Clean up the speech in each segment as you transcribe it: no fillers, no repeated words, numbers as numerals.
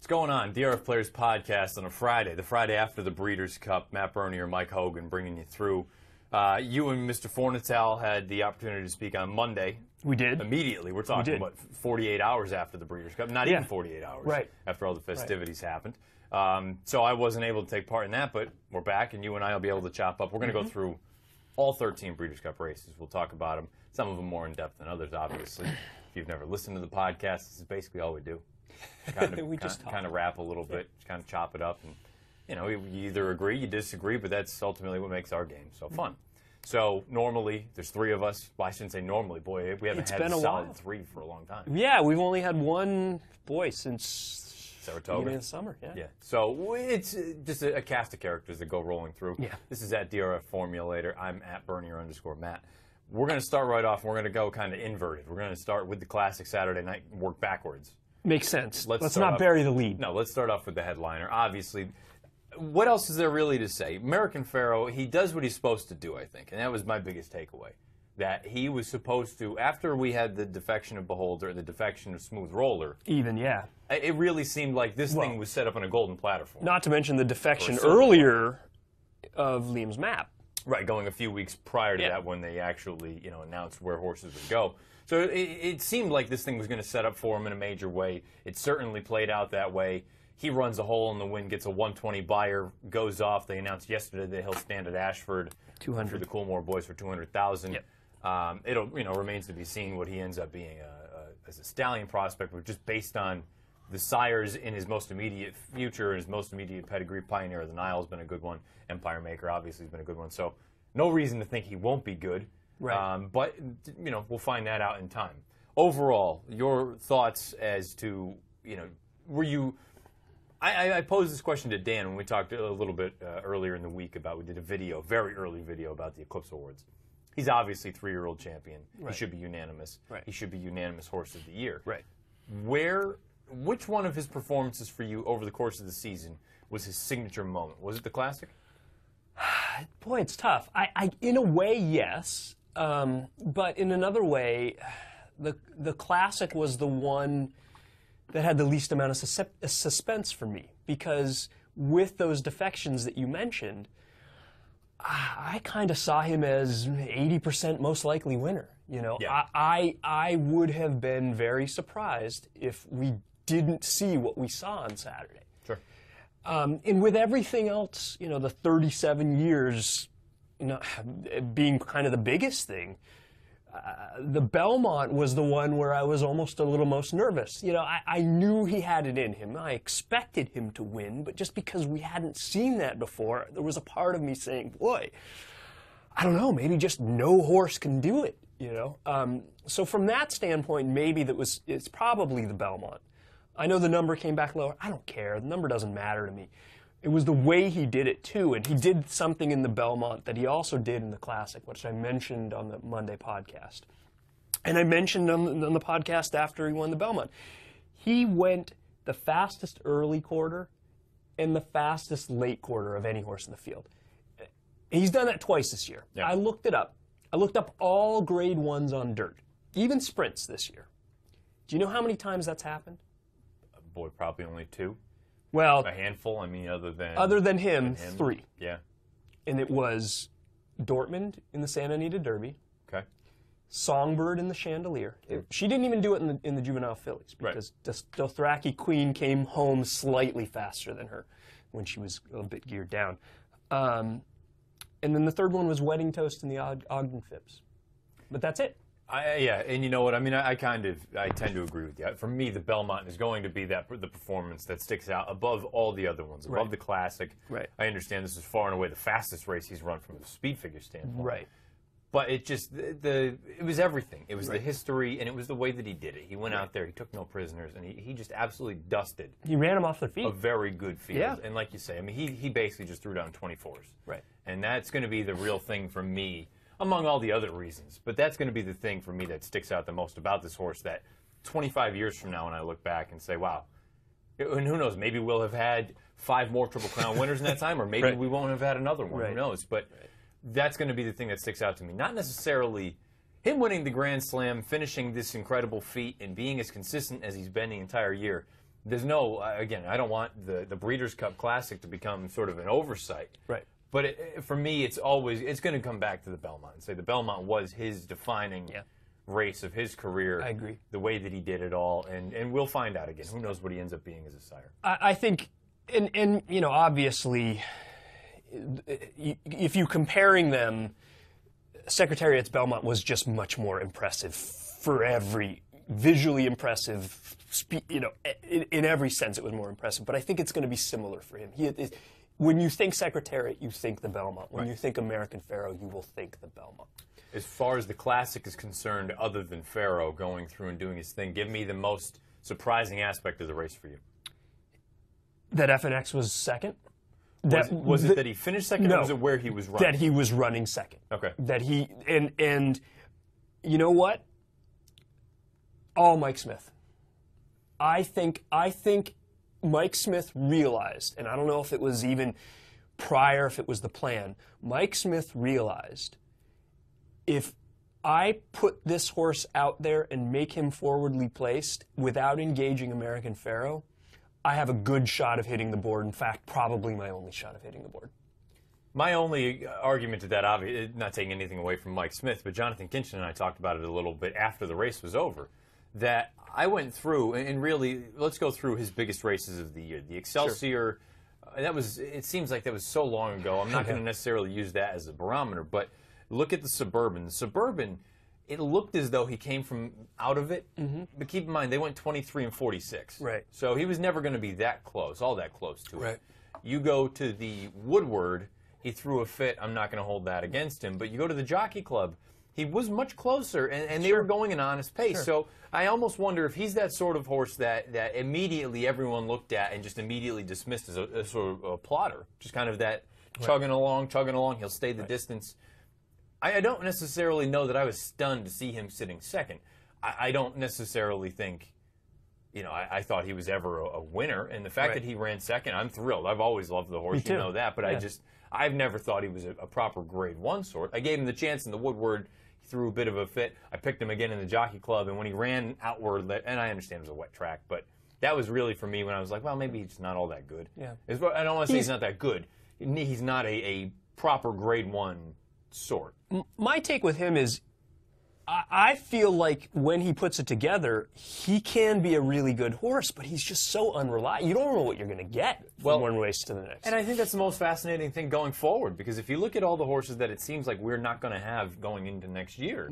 What's going on? DRF Players Podcast on a Friday, the Friday after the Breeders' Cup. Matt Bernier, Mike Hogan bringing you through. You and Mr. Fornital had the opportunity to speak on Monday. We did. Immediately. We're talking about 48 hours after the Breeders' Cup. Not even 48 hours after all the festivities happened. So I wasn't able to take part in that, but we're back, and you and I will be able to chop up. We're going to go through all 13 Breeders' Cup races. We'll talk about them, some of them more in depth than others, obviously. If you've never listened to the podcast, this is basically all we do. Kind of rap a little bit, just kind of chop it up, and you either agree, you disagree, but that's ultimately what makes our game so fun. So normally there's three of us. Well, I shouldn't say normally, boy, we haven't had a solid three for a long time. Yeah, we've only had one since Saratoga. Beginning of the summer. Yeah. So it's just a cast of characters that go rolling through. Yeah. This is at DRF Formulator. I'm at Bernier_Matt. We're going to start right off, and we're going to go kind of inverted. We're going to start with the classic Saturday night and work backwards. Makes sense. Let's not bury the lead. No, let's start off with the headliner. Obviously, what else is there really to say? American Pharoah, he does what he's supposed to do, I think, and that was my biggest takeaway. That he was supposed to, after we had the defection of Beholder, the defection of Smooth Roller. It really seemed like this thing was set up on a golden platter for him. Not to mention the defection earlier of Liam's map. Right, going a few weeks prior to that when they actually, announced where horses would go. So it seemed like this thing was going to set up for him in a major way. It certainly played out that way. He runs a hole in the wind, gets a 120 buyer, goes off. They announced yesterday that he'll stand at Ashford 200 for the Coolmore boys for 200,000. Yep. It'll remains to be seen what he ends up being as a stallion prospect, but just based on the sires in his most immediate future, his most immediate pedigree. Pioneer of the Nile has been a good one. Empire Maker obviously has been a good one. So no reason to think he won't be good. Right. But we'll find that out in time. Overall, your thoughts as to were you? I posed this question to Dan when we talked a little bit earlier in the week about we did a very early video about the Eclipse Awards. He's obviously 3-year-old champion. Right. He should be unanimous. Right. He should be unanimous horse of the year. Right. Which one of his performances for you over the course of the season was his signature moment? Was it the Classic? Boy, it's tough. In a way, yes. But in another way, the Classic was the one that had the least amount of suspense for me, because with those defections that you mentioned, I kind of saw him as 80% most likely winner. I would have been very surprised if we didn't see what we saw on Saturday. Sure. And with everything else, the 37 years, being kind of the biggest thing, the Belmont was the one where I was almost a little most nervous. I knew he had it in him. I expected him to win, but just because we hadn't seen that before, there was a part of me saying, boy, I don't know, maybe just no horse can do it, So from that standpoint, maybe it's probably the Belmont. I know the number came back lower. I don't care. The number doesn't matter to me. It was the way he did it, too. And he did something in the Belmont that he also did in the Classic, which I mentioned on the Monday podcast. And I mentioned on the podcast after he won the Belmont. He went the fastest early quarter and the fastest late quarter of any horse in the field. He's done that twice this year. Yeah. I looked it up. I looked up all grade ones on dirt, even sprints this year. Do you know how many times that's happened? Boy, probably only 2. Well, a handful. I mean, other than him, 3. Yeah. And it was Dortmund in the Santa Anita Derby. Okay. Songbird in the Chandelier. She didn't even do it in the juvenile fillies because Dothraki Queen came home slightly faster than her when she was a bit geared down. And then the third one was Wedding Toast in the Ogden Phipps. But that's it. Yeah, and you know what? I mean, I tend to agree with you. For me, the Belmont is going to be the performance that sticks out above all the other ones, above the Classic. Right. I understand this is far and away the fastest race he's run from a speed figure standpoint. Right. But it just it was everything. It was the history, and it was the way that he did it. He went out there, he took no prisoners, and he just absolutely dusted. He ran them off their feet. A very good field. Yeah. And like you say, I mean, he basically just threw down 24s. Right. And that's going to be the real thing for me, among all the other reasons. But that's going to be the thing for me that sticks out the most about this horse, that 25 years from now when I look back and say, wow, and who knows, maybe we'll have had 5 more Triple Crown winners in that time, or maybe we won't have had another one. Who knows? But that's going to be the thing that sticks out to me. Not necessarily him winning the Grand Slam, finishing this incredible feat, and being as consistent as he's been the entire year. There's no, again, I don't want the Breeders' Cup Classic to become sort of an oversight. Right. But for me, it's going to come back to the Belmont and say the Belmont was his defining race of his career. I agree. The way that he did it all, and we'll find out again. Who knows what he ends up being as a sire? I think, and you know, obviously, if you're comparing them, Secretariat's Belmont was just much more impressive for visually impressive, you know, in every sense it was more impressive. But I think it's going to be similar for him. When you think Secretariat, you think the Belmont. When you think American Pharoah, you will think the Belmont. As far as the Classic is concerned, other than Pharoah going through and doing his thing, give me the most surprising aspect of the race for you. That FNX was second. Was it that he finished second, no, or was it where he was running? That he was running second. Okay. That he and you know what? All Mike Smith. I think Mike Smith realized, and I don't know if it was even prior, if it was the plan. Mike Smith realized, if I put this horse out there and make him forwardly placed without engaging American Pharoah, I have a good shot of hitting the board. In fact, probably my only shot of hitting the board. My only argument to that, obviously, not taking anything away from Mike Smith, but Jonathan Kinchin and I talked about it a little bit after the race was over, that I went through, and really, let's go through his biggest races of the year. The Excelsior, it seems like that was so long ago. I'm not going to necessarily use that as a barometer, but look at the Suburban. The Suburban, it looked as though he came from out of it, but keep in mind, they went 23 and 46. Right. So he was never going to be that close, all that close to right. it. You go to the Woodward, he threw a fit. I'm not going to hold that against him. But you go to the Jockey Club, he was much closer, and they were going an honest pace. Sure. So I almost wonder if he's that sort of horse that immediately everyone looked at and just immediately dismissed as a sort of a plotter, just kind of that chugging along, he'll stay the distance. I don't necessarily know that I was stunned to see him sitting second. I don't necessarily think, you know, I thought he was ever a winner. And the fact that he ran second, I'm thrilled. I've always loved the horse, you know that. But I've never thought he was a proper grade one sort. I gave him the chance in the Woodward. He threw a bit of a fit. I picked him again in the Jockey Club. And when he ran outward, and I understand it was a wet track, but that was really for me when I was like, well, maybe he's not all that good. Yeah. I don't want to say he's not that good. He's not a proper grade one sort. My take with him is, I feel like when he puts it together, he can be a really good horse, but he's just so unreliable. You don't know what you're going to get from one race to the next. And I think that's the most fascinating thing going forward, because if you look at all the horses that it seems like we're not going to have going into next year,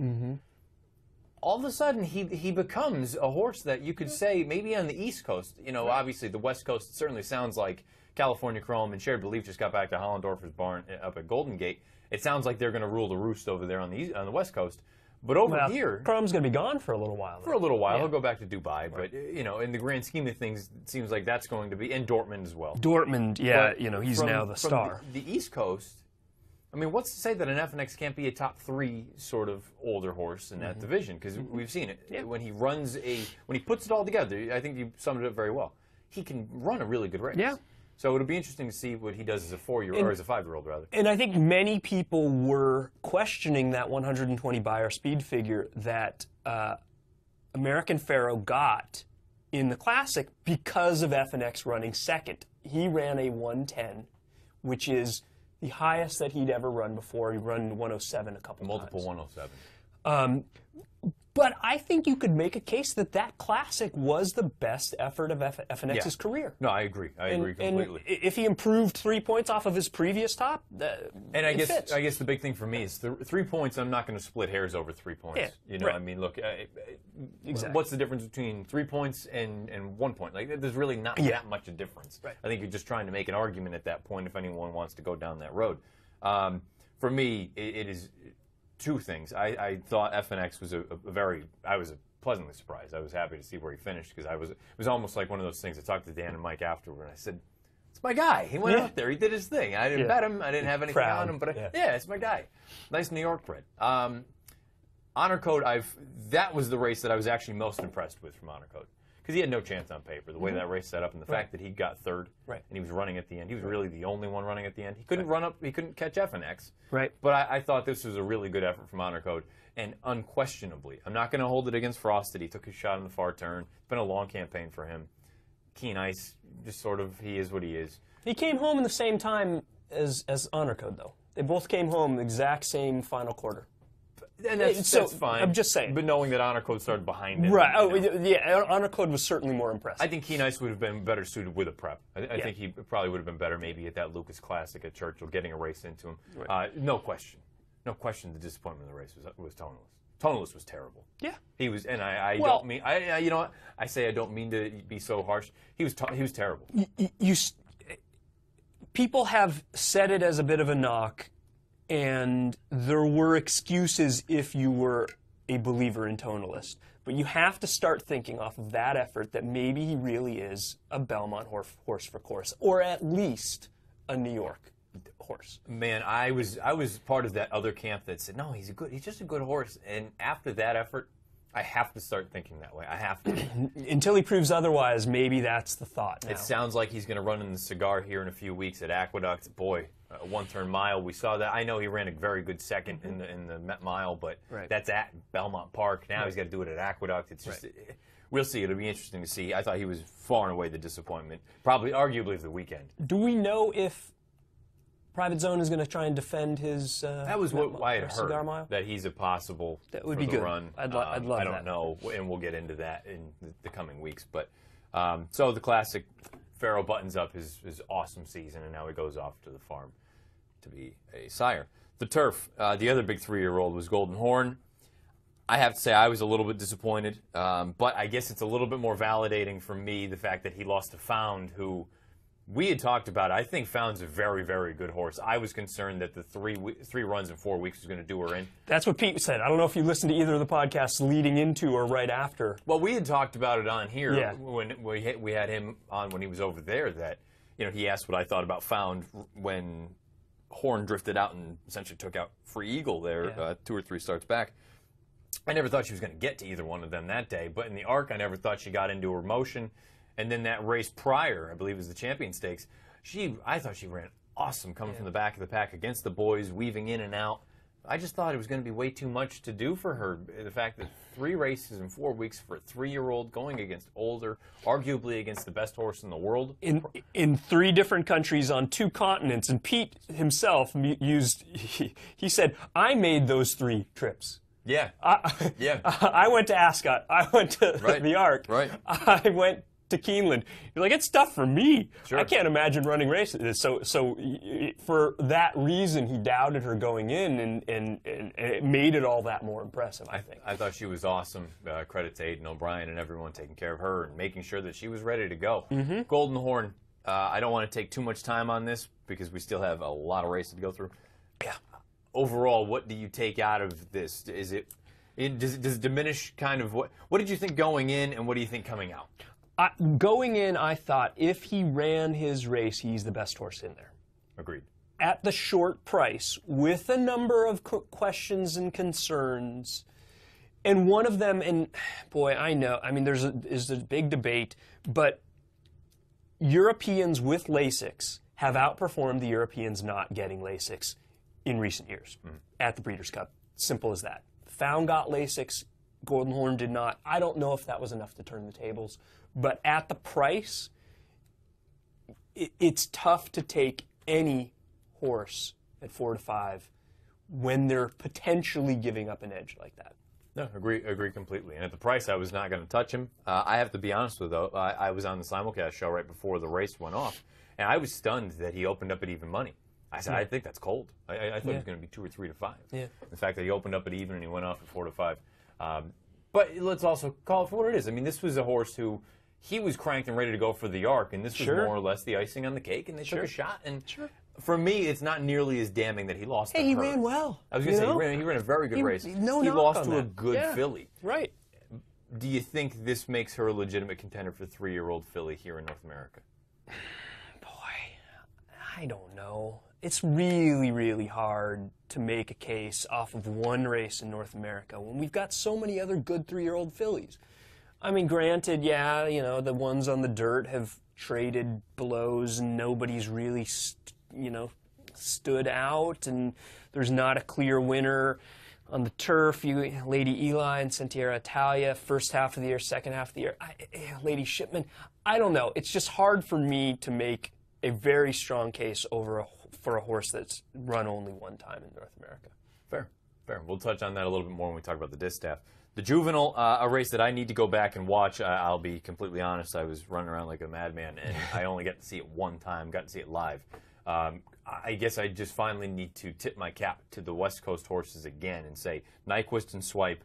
all of a sudden he becomes a horse that you could say maybe on the East Coast, you know, obviously the West Coast certainly sounds like California Chrome and Shared Belief just got back to Hollendorfer's barn up at Golden Gate. It sounds like they're going to rule the roost over there on the West Coast. But over here, Chrome's going to be gone for a little while. For a little while, he'll go back to Dubai. But you know, in the grand scheme of things, it seems like that's going to be, and Dortmund as well. Dortmund, yeah, you know, he's now the star. The East Coast. I mean, what's to say that an FNX can't be a top three sort of older horse in that division? Because we've seen it when he runs when he puts it all together. I think you summed it up very well. He can run a really good race. Yeah. So it'll be interesting to see what he does as a 4-year-old, or as a 5-year-old, rather. And I think many people were questioning that 120 Beyer speed figure that American Pharoah got in the Classic because of FNX running second. He ran a 110, which is the highest that he'd ever run before. He run 107 a couple times. Multiple 107. But I think you could make a case that Classic was the best effort of FNX's career. No, I agree. I agree completely. And if he improved 3 points off of his previous top, and I guess the big thing for me is 3 points. I'm not going to split hairs over 3 points. Yeah, you know, I mean, look, exactly. What's the difference between 3 points and 1 point? Like, there's really not that much a difference. Right. I think you're just trying to make an argument at that point if anyone wants to go down that road. For me, it is two things. I thought FNX was I was pleasantly surprised. I was happy to see where he finished, because it was almost like one of those things. I talked to Dan and Mike afterward, and I said, it's my guy. He went out there. He did his thing. I didn't bet him. I didn't have anything on him. But it's my guy. Nice New York bred. Honor Code, that was the race that I was actually most impressed with from Honor Code, because he had no chance on paper. The way that race set up, and the fact that he got third, and he was running at the end. He was really the only one running at the end. He couldn't run up. He couldn't catch FNX. Right. But I thought this was a really good effort from Honor Code, and unquestionably, I'm not going to hold it against Frosted. He took his shot in the far turn. It's been a long campaign for him. Keen Ice, just sort of, he is what he is. He came home in the same time as Honor Code, though. They both came home the exact same final quarter. And that's fine. I'm just saying. But knowing that Honor Code started behind him. Right. Oh, yeah. Honor Code was certainly more impressive. I think Keen Ice would have been better suited with a prep. I think he probably would have been better maybe at that Lucas Classic at Churchill, getting a race into him. Right. No question. No question the disappointment of the race was toneless. Toneless was terrible. Yeah. He was, and I don't mean, you know what? I say I don't mean to be so harsh. He was terrible. People have said it as a bit of a knock, and there were excuses if you were a believer in Tonalist. But you have to start thinking off of that effort that maybe he really is a Belmont horse for course, or at least a New York horse. Man, I was part of that other camp that said, no, he's just a good horse. And after that effort, I have to start thinking that way. I have to. Until he proves otherwise, maybe that's the thought now. It sounds like he's going to run in the cigar here in a few weeks at Aqueduct. Boy, one-turn mile, we saw that. I know he ran a very good second in the Met Mile, but that's at Belmont Park. Now he's got to do it at Aqueduct. It's just, we'll see. It'll be interesting to see. I thought he was far and away the disappointment, probably arguably of the weekend. Do we know if Private Zone is going to try and defend his that was what I had heard, mile? that he's a possible that would be good. Run. I'd love that. I don't know, and we'll get into that in the coming weeks. But so the Classic, Pharoah buttons up his awesome season, and now he goes off to the farm to be a sire. The Turf, the other big 3-year-old was Golden Horn. I have to say I was a little bit disappointed, but I guess it's a little bit more validating for me the fact that he lost to Found, who we had talked about. I think Found's a very, very good horse. I was concerned that the three runs in 4 weeks was going to do her in. That's what Pete said. I don't know if you listened to either of the podcasts leading into or right after. Well, we had talked about it on here when we had him on when he was over there. That he asked what I thought about Found when Horn drifted out and essentially took out Free Eagle there 2 or 3 starts back. I never thought she was going to get to either one of them that day, but in the Arc, I never thought she got into her motion. And then that race prior, I believe it was the Champion Stakes, I thought she ran awesome coming from the back of the pack against the boys, weaving in and out. I just thought it was going to be way too much to do for her. The fact that 3 races in 4 weeks for a 3-year-old going against older, arguably against the best horse in the world. In 3 different countries on 2 continents. And Pete himself he said, I made those 3 trips. Yeah. I went to Ascot. I went to the Arc. Right. I went to Keeneland. You're like, it's tough for me. Sure. I can't imagine running races. So for that reason, he doubted her going in, and it made it all that more impressive, I think. I thought she was awesome. Credit to Aidan O'Brien and everyone taking care of her and making sure that she was ready to go. Golden Horn, I don't want to take too much time on this because we still have a lot of races to go through. Yeah. Overall, what do you take out of this? Does it diminish kind of what did you think going in, and what do you think coming out? Going in, I thought if he ran his race, he's the best horse in there. Agreed. At the short price, with a number of questions and concerns, and one of them, and boy, I know, I mean, there's a big debate, but Europeans with Lasix have outperformed the Europeans not getting Lasix in recent years at the Breeders' Cup. Simple as that. Found got Lasix, Golden Horn did not. I don't know if that was enough to turn the tables. But at the price, it's tough to take any horse at 4 to 5 when they're potentially giving up an edge like that. No, agree completely. And at the price, I was not going to touch him. I have to be honest with you, though. I was on the simulcast show right before the race went off, and I was stunned that he opened up at even money. I said, I think that's cold. I thought it was going to be 2 or 3 to 5. Yeah. The fact that he opened up at even and he went off at 4 to 5. But let's also call it for what it is. I mean, this was a horse who he was cranked and ready to go for the Arc, and this was more or less the icing on the cake, and they took a shot. And for me, it's not nearly as damning that he lost. Hey, he ran well. I was going to say he ran a very good race. He lost to a good filly. Right. Do you think this makes her a legitimate contender for 3-year-old filly here in North America? Boy, I don't know. It's really, really hard to make a case off of one race in North America when we've got so many other good 3-year-old fillies. I mean, granted, the ones on the dirt have traded blows and nobody's really, stood out, and there's not a clear winner. on the turf, Lady Eli and Sentiera Italia, first half of the year, second half of the year. Lady Shipman, I don't know. It's just hard for me to make a very strong case for a horse that's run only one time in North America. Fair. We'll touch on that a little bit more when we talk about the distaff. The Juvenile, a race that I need to go back and watch. I'll be completely honest. I was running around like a madman, and I only got to see it one time, got to see it live. I guess I just finally need to tip my cap to the West Coast horses again and say Nyquist and Swipe,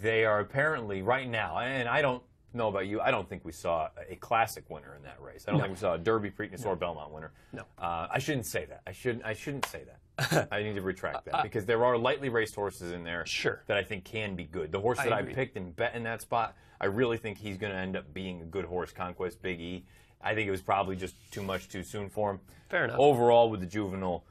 they are apparently right now, and I don't know about you, I don't think we saw a classic winner in that race. I don't think we saw a Derby, Preakness, or Belmont winner. No. I shouldn't say that. I shouldn't say that. I need to retract that because there are lightly raced horses in there that I think can be good. The horse that I picked and bet in that spot, I really think he's going to end up being a good horse. Conquest, Big E. I think it was probably just too much too soon for him. Fair enough. Overall, with the Juvenile,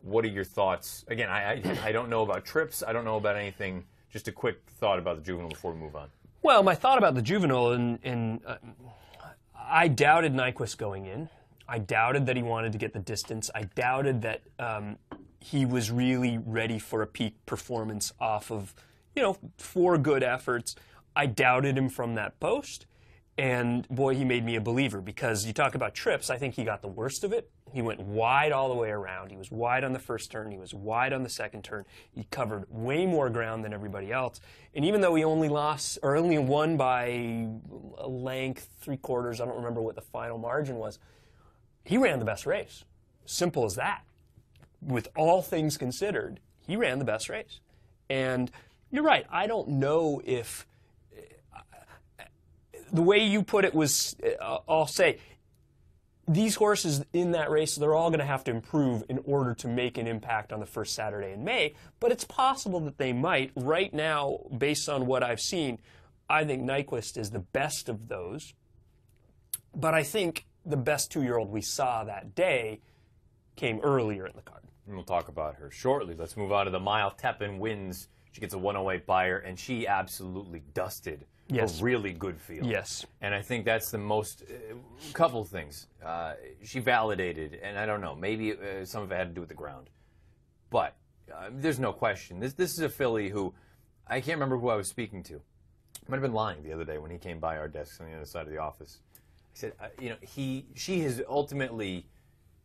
what are your thoughts? Again, I don't know about trips. I don't know about anything. Just a quick thought about the Juvenile before we move on. Well, my thought about the Juvenile, I doubted Nyquist going in. I doubted that he wanted to get the distance. I doubted that he was really ready for a peak performance off of, 4 good efforts. I doubted him from that post. And, boy, he made me a believer because you talk about trips, I think he got the worst of it. He went wide all the way around. He was wide on the first turn. He was wide on the second turn. He covered way more ground than everybody else. And even though he only won by a length, 3/4, I don't remember what the final margin was, he ran the best race. Simple as that. With all things considered, he ran the best race. And you're right. I don't know if the way you put it was, I'll say, these horses in that race, they're all going to have to improve in order to make an impact on the first Saturday in May, but it's possible that they might. Right now, based on what I've seen, I think Nyquist is the best of those, but I think the best 2-year-old we saw that day came earlier in the card. And we'll talk about her shortly. Let's move on to the mile. Tepin wins. She gets a 108 buyer, and she absolutely dusted a really good field. Yes. And I think that's the most, couple things. She validated, and I don't know, maybe some of it had to do with the ground. But there's no question. This is a filly who, I can't remember who I was speaking to. I might have been lying the other day when he came by our desks on the other side of the office. I said, she has ultimately,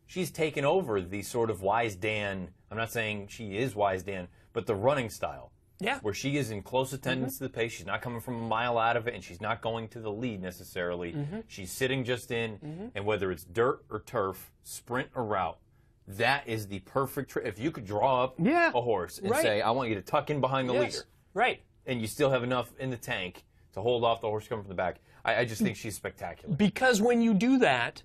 she's taken over the sort of Wise Dan, I'm not saying she is Wise Dan, but the running style. Yeah. Where she is in close attendance to the pace. She's not coming from a mile out of it, and she's not going to the lead necessarily. She's sitting just in, and whether it's dirt or turf, sprint or route, that is the perfect if you could draw up a horse and say, I want you to tuck in behind the leader. Right. And you still have enough in the tank to hold off the horse coming from the back. I just think she's spectacular. Because when you do that,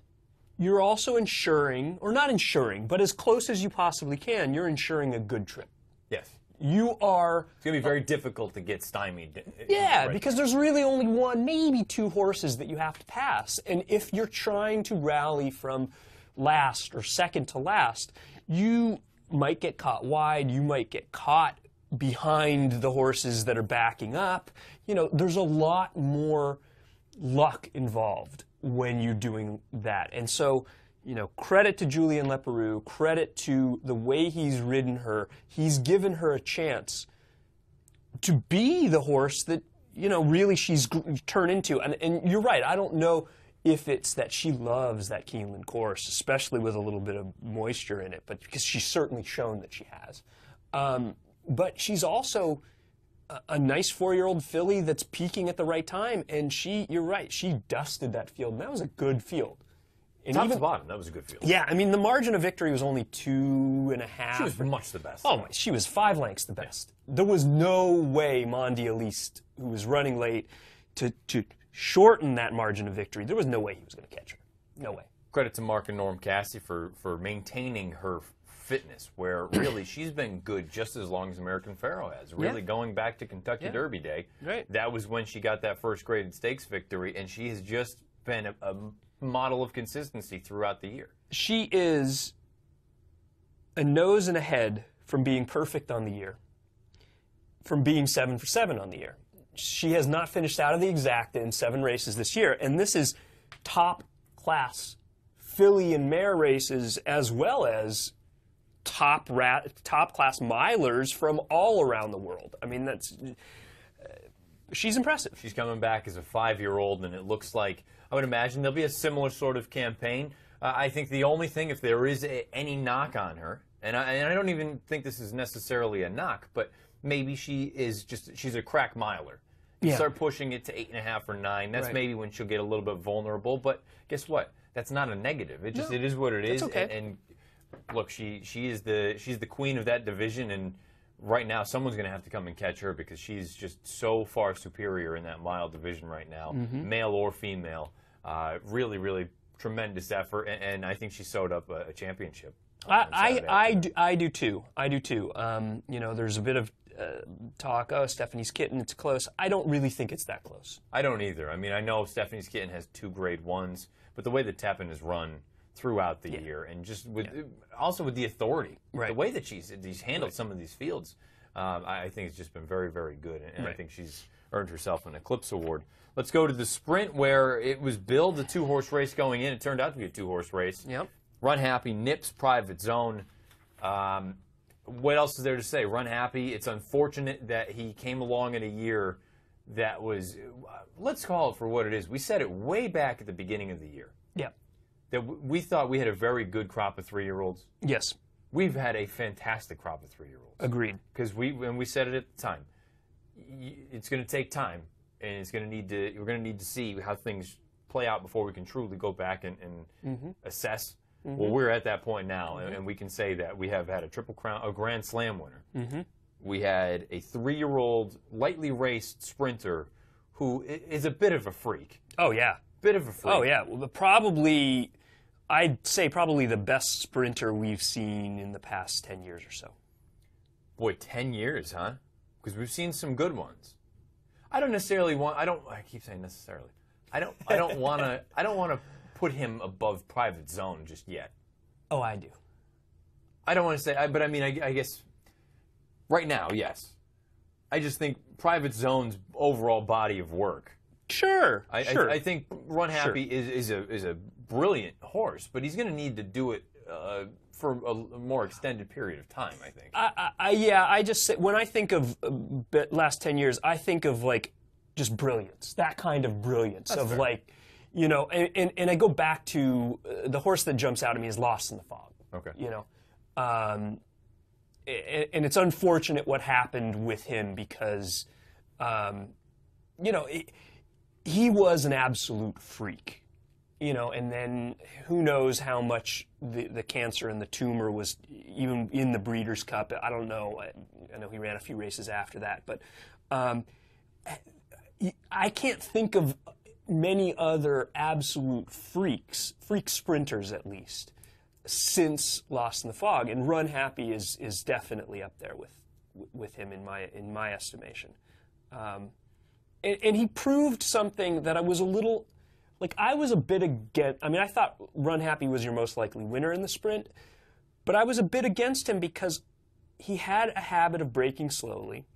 you're also ensuring, or not ensuring, but as close as you possibly can, you're ensuring a good trip. Yes. You are... It's going to be very difficult to get stymied. Yeah, because there's really only 1, maybe 2 horses that you have to pass. And if you're trying to rally from last or second to last, you might get caught wide. You might get caught behind the horses that are backing up. There's a lot more luck involved when you're doing that. And so... credit to Julien Leparoux, credit to the way he's ridden her. He's given her a chance to be the horse that, really she's turned into. And you're right, I don't know if it's that she loves that Keeneland course, especially with a little bit of moisture in it, but because she's certainly shown that she has. But she's also a nice 4-year-old filly that's peaking at the right time. And you're right, she dusted that field, and that was a good field. And top to bottom, that was a good field. Yeah, the margin of victory was only 2.5. She was much the best. Oh, she was 5 lengths the best. There was no way Mondialiste, who was running late, to shorten that margin of victory. There was no way he was going to catch her. No way. Credit to Mark and Norm Cassie for maintaining her fitness, where really she's been good just as long as American Pharoah has. Really going back to Kentucky Derby Day. Right. That was when she got that first graded stakes victory, and she has just been a model of consistency throughout the year. She is a nose and a head from being perfect on the year, from being 7 for 7 on the year. She has not finished out of the exacta in 7 races this year, and this is top class filly and mare races as well as top-class milers from all around the world. I mean, she's impressive. She's coming back as a 5-year-old, and it looks like, I would imagine there'll be a similar sort of campaign. I think the only thing, if there is any knock on her, and I don't even think this is necessarily a knock, but maybe she's a crack miler. You start pushing it to 8.5 or 9. That's maybe when she'll get a little bit vulnerable. But guess what? That's not a negative. It is what it is. Okay. And look, she's the queen of that division, and right now someone's going to have to come and catch her because she's just so far superior in that mile division right now, male or female. Really, really tremendous effort, and I think she sewed up a championship. I do too. You know, there's a bit of talk, oh, Stephanie's Kitten, it's close. I don't really think it's that close. I don't either. I mean, I know Stephanie's Kitten has 2 grade 1s, but the way that Teppan has run throughout the year, and just also with the authority, the way that she's handled some of these fields, I think it's just been very, very good, and I think she's earned herself an Eclipse Award. Let's go to the sprint, where it was billed a 2-horse race going in. It turned out to be a 2-horse race. Yep. Run Happy nips Private Zone. What else is there to say? Run Happy. It's unfortunate that he came along in a year that was, let's call it for what it is. We said it way back at the beginning of the year. Yeah. That we thought we had a very good crop of 3-year-olds. Yes. We've had a fantastic crop of 3-year-olds. Agreed. Because when we said it at the time, it's going to take time, and we're going to need to see how things play out before we can truly go back and assess. Well, we're at that point now, and we can say that we have had a Triple Crown, a Grand Slam winner. We had a 3-year-old, lightly raced sprinter who is a bit of a freak. Oh, yeah. Bit of a freak. Oh, yeah. Well, I'd say probably the best sprinter we've seen in the past 10 years or so. Boy, 10 years, huh? Because we've seen some good ones. I keep saying necessarily. I don't want to put him above Private Zone just yet. Oh, I do. I don't want to say, but I mean, I guess right now, yes. I just think Private Zone's overall body of work. Sure. I think Run Happy is a brilliant horse, but he's going to need to do it for a more extended period of time, I think. I just say, when I think of last 10 years, I think of like just brilliance, that kind of brilliance. That's fair. Like, you know, and I go back to the horse that jumps out at me is Lost in the Fog. Okay. You know, and it's unfortunate what happened with him because, you know, he was an absolute freak. You know, and then who knows how much the cancer and the tumor was even in the Breeders' Cup. I don't know. I know he ran a few races after that, but I can't think of many other absolute freak sprinters, at least, since Lost in the Fog, and Run Happy is definitely up there with him in my estimation. And he proved something that I was a little, like, I was a bit against. I mean, I thought Run Happy was your most likely winner in the sprint, but I was a bit against him because he had a habit of breaking slowly,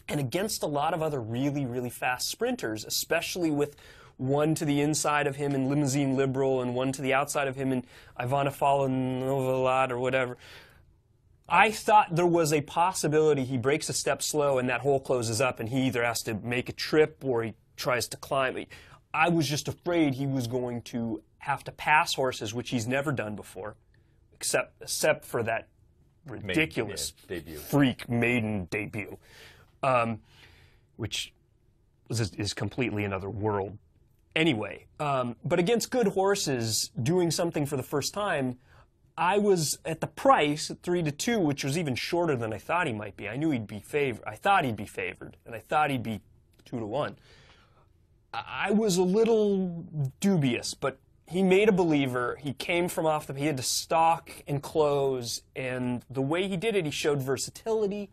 and against a lot of other really, really fast sprinters, especially with one to the inside of him in Limousine Liberal and one to the outside of him in Ivana Falanovalat or whatever. I thought there was a possibility he breaks a step slow and that hole closes up and he either has to make a trip or he tries to climb. I was just afraid he was going to have to pass horses, which he's never done before, except for that ridiculous freak maiden debut, which is completely another world. Anyway, but against good horses, doing something for the first time, I was at the price at 3-2, which was even shorter than I thought he might be. I knew he'd be favored. I thought he'd be favored, and I thought he'd be 2-1. I was a little dubious, but he made a believer. He came from off he had to stalk and close, and the way he did it, he showed versatility.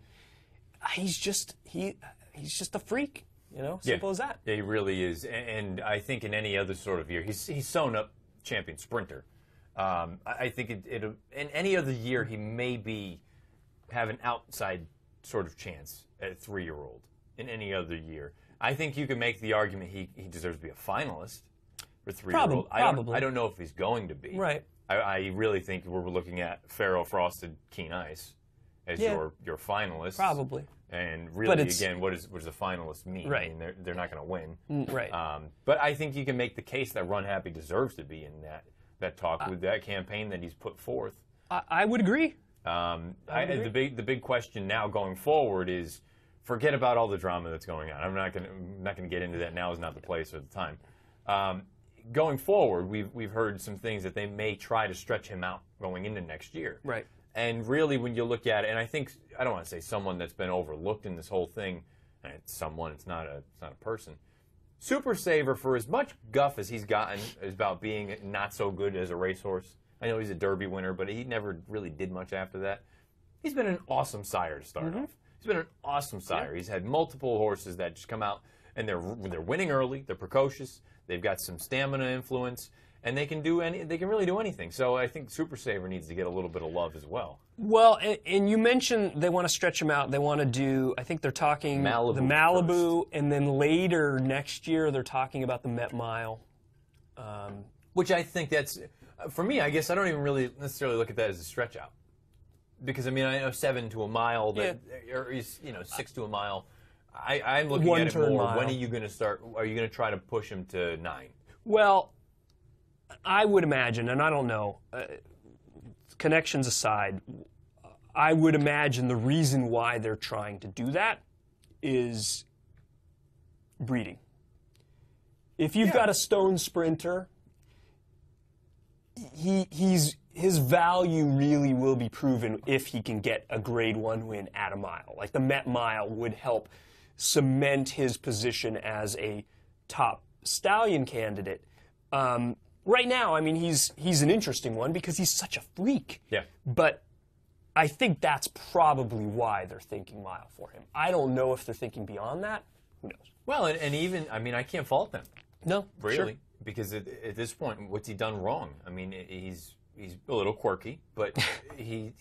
He's just a freak. You know, simple as that. Yeah, he really is. And I think in any other sort of year, he's sewn up champion sprinter. I think in any other year, he may have an outside sort of chance at a 3-year-old in any other year. I think you can make the argument he deserves to be a finalist or 3-year-old. Probably. I don't know if he's going to be. Right. I really think we're looking at Pharoah Frosted Keen Ice as your finalist. Probably. And really, again, what does a finalist mean? Right. I mean, they're not going to win. Right. But I think you can make the case that Run Happy deserves to be in that talk with that campaign that he's put forth. I would agree. The big question now going forward is, forget about all the drama that's going on. I'm not going to get into that now. Is not the place or the time. Going forward, we've heard some things that they may try to stretch him out going into next year. Right. And really, when you look at it, and I don't want to say someone that's been overlooked in this whole thing, and it's someone, it's not a person. Super Saver, for as much guff as he's gotten about being not so good as a racehorse, I know he's a Derby winner, but he never really did much after that. He's been an awesome sire to start off. He's been an awesome sire. He's had multiple horses that just come out, and they're winning early, they're precocious, they've got some stamina influence, and they can really do anything. So I think Super Saver needs to get a little bit of love as well. Well, and you mentioned they want to stretch him out. They want to do, I think they're talking the Malibu, and then later next year they're talking about the Met Mile. Which I think that's, for me, I guess I don't even really necessarily look at that as a stretch out. Because, I mean, I know 7 to a mile, or 6 to a mile. I'm looking at it more, when are you going to start, are you going to try to push him to 9? Well, I would imagine, and I don't know, connections aside, I would imagine the reason why they're trying to do that is breeding. If you've got a stone sprinter, his value really will be proven if he can get a Grade 1 win at a mile. Like the Met Mile would help cement his position as a top stallion candidate. Right now, I mean, he's an interesting one because he's such a freak. Yeah. But I think that's probably why they're thinking mile for him. I don't know if they're thinking beyond that. Who knows? Well, and even, I mean, I can't fault them. No, really, sure. Because at this point, what's he done wrong? I mean, he's a little quirky, but the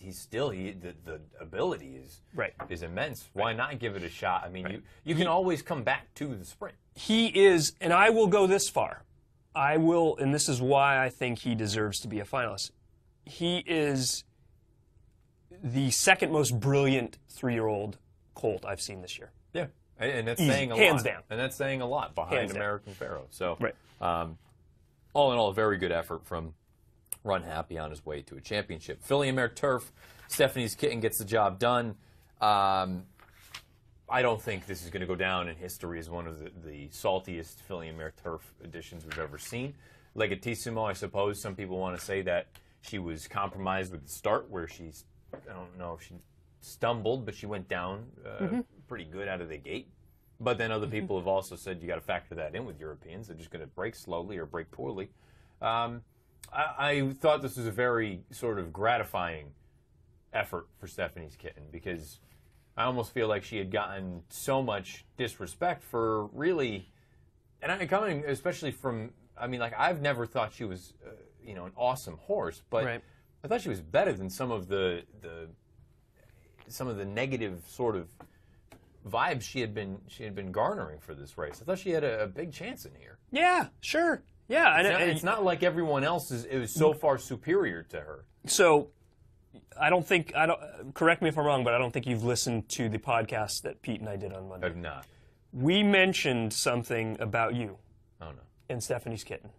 ability is immense. Why not give it a shot? I mean, you can always come back to the sprint. He is, and I will go this far. I will, and this is why I think he deserves to be a finalist. He is the second most brilliant 3-year-old colt I've seen this year. Yeah, and that's saying a lot. Hands down. And that's saying a lot behind American Pharoah. So, right. All in all, a very good effort from Run Happy on his way to a championship. Filly Mare Turf, Stephanie's Kitten gets the job done. I don't think this is going to go down in history as one of the saltiest Filly Mare Turf editions we've ever seen. Legatissimo, I suppose some people want to say that she was compromised with the start where I don't know if she stumbled, but she went down pretty good out of the gate. But then other people have also said you got to factor that in with Europeans. They're just going to brake slowly or brake poorly. I thought this was a very sort of gratifying effort for Stephanie's Kitten because I almost feel like she had gotten so much disrespect for really, and coming especially from, I mean, like I've never thought she was, an awesome horse, but I thought she was better than some of the negative sort of vibes she had been garnering for this race. I thought she had a big chance in here. Yeah, sure. Yeah, it's not like everyone else is so far superior to her. So, correct me if I'm wrong, but I don't think you've listened to the podcast that Pete and I did on Monday. I've not. We mentioned something about you. Oh, no. And Stephanie's Kitten.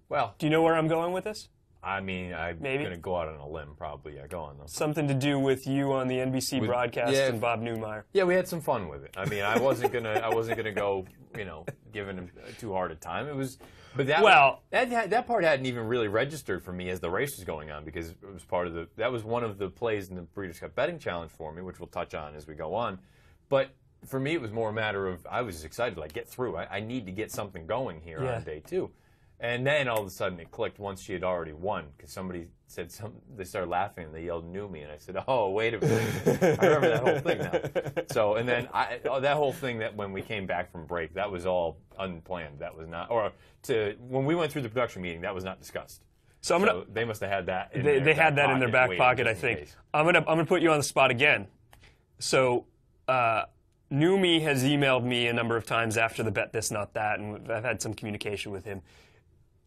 Well. Do you know where I'm going with this? I mean, I'm going to go out on a limb, probably. Yeah, go on, though. Something to do with you on the NBC broadcast and Bob Newmeyer. Yeah, we had some fun with it. I mean, I wasn't gonna go, giving him too hard a time. It was, but that part hadn't even really registered for me as the race was going on because it was that was one of the plays in the Breeders' Cup Betting Challenge for me, which we'll touch on as we go on. But for me, it was more a matter of I was excited, like get through. I need to get something going here on day 2. And then all of a sudden it clicked once she had already won because somebody said they started laughing and they yelled "Knew me," and I said, "Oh, wait a minute, I remember that whole thing now." So and then that whole thing that when we came back from break, that was all unplanned. That was not, when we went through the production meeting, that was not discussed. So they must have had that. They had that in their back pocket, I think. I'm gonna put you on the spot again. So. Knew me has emailed me a number of times after the Bet This Not That, and I've had some communication with him.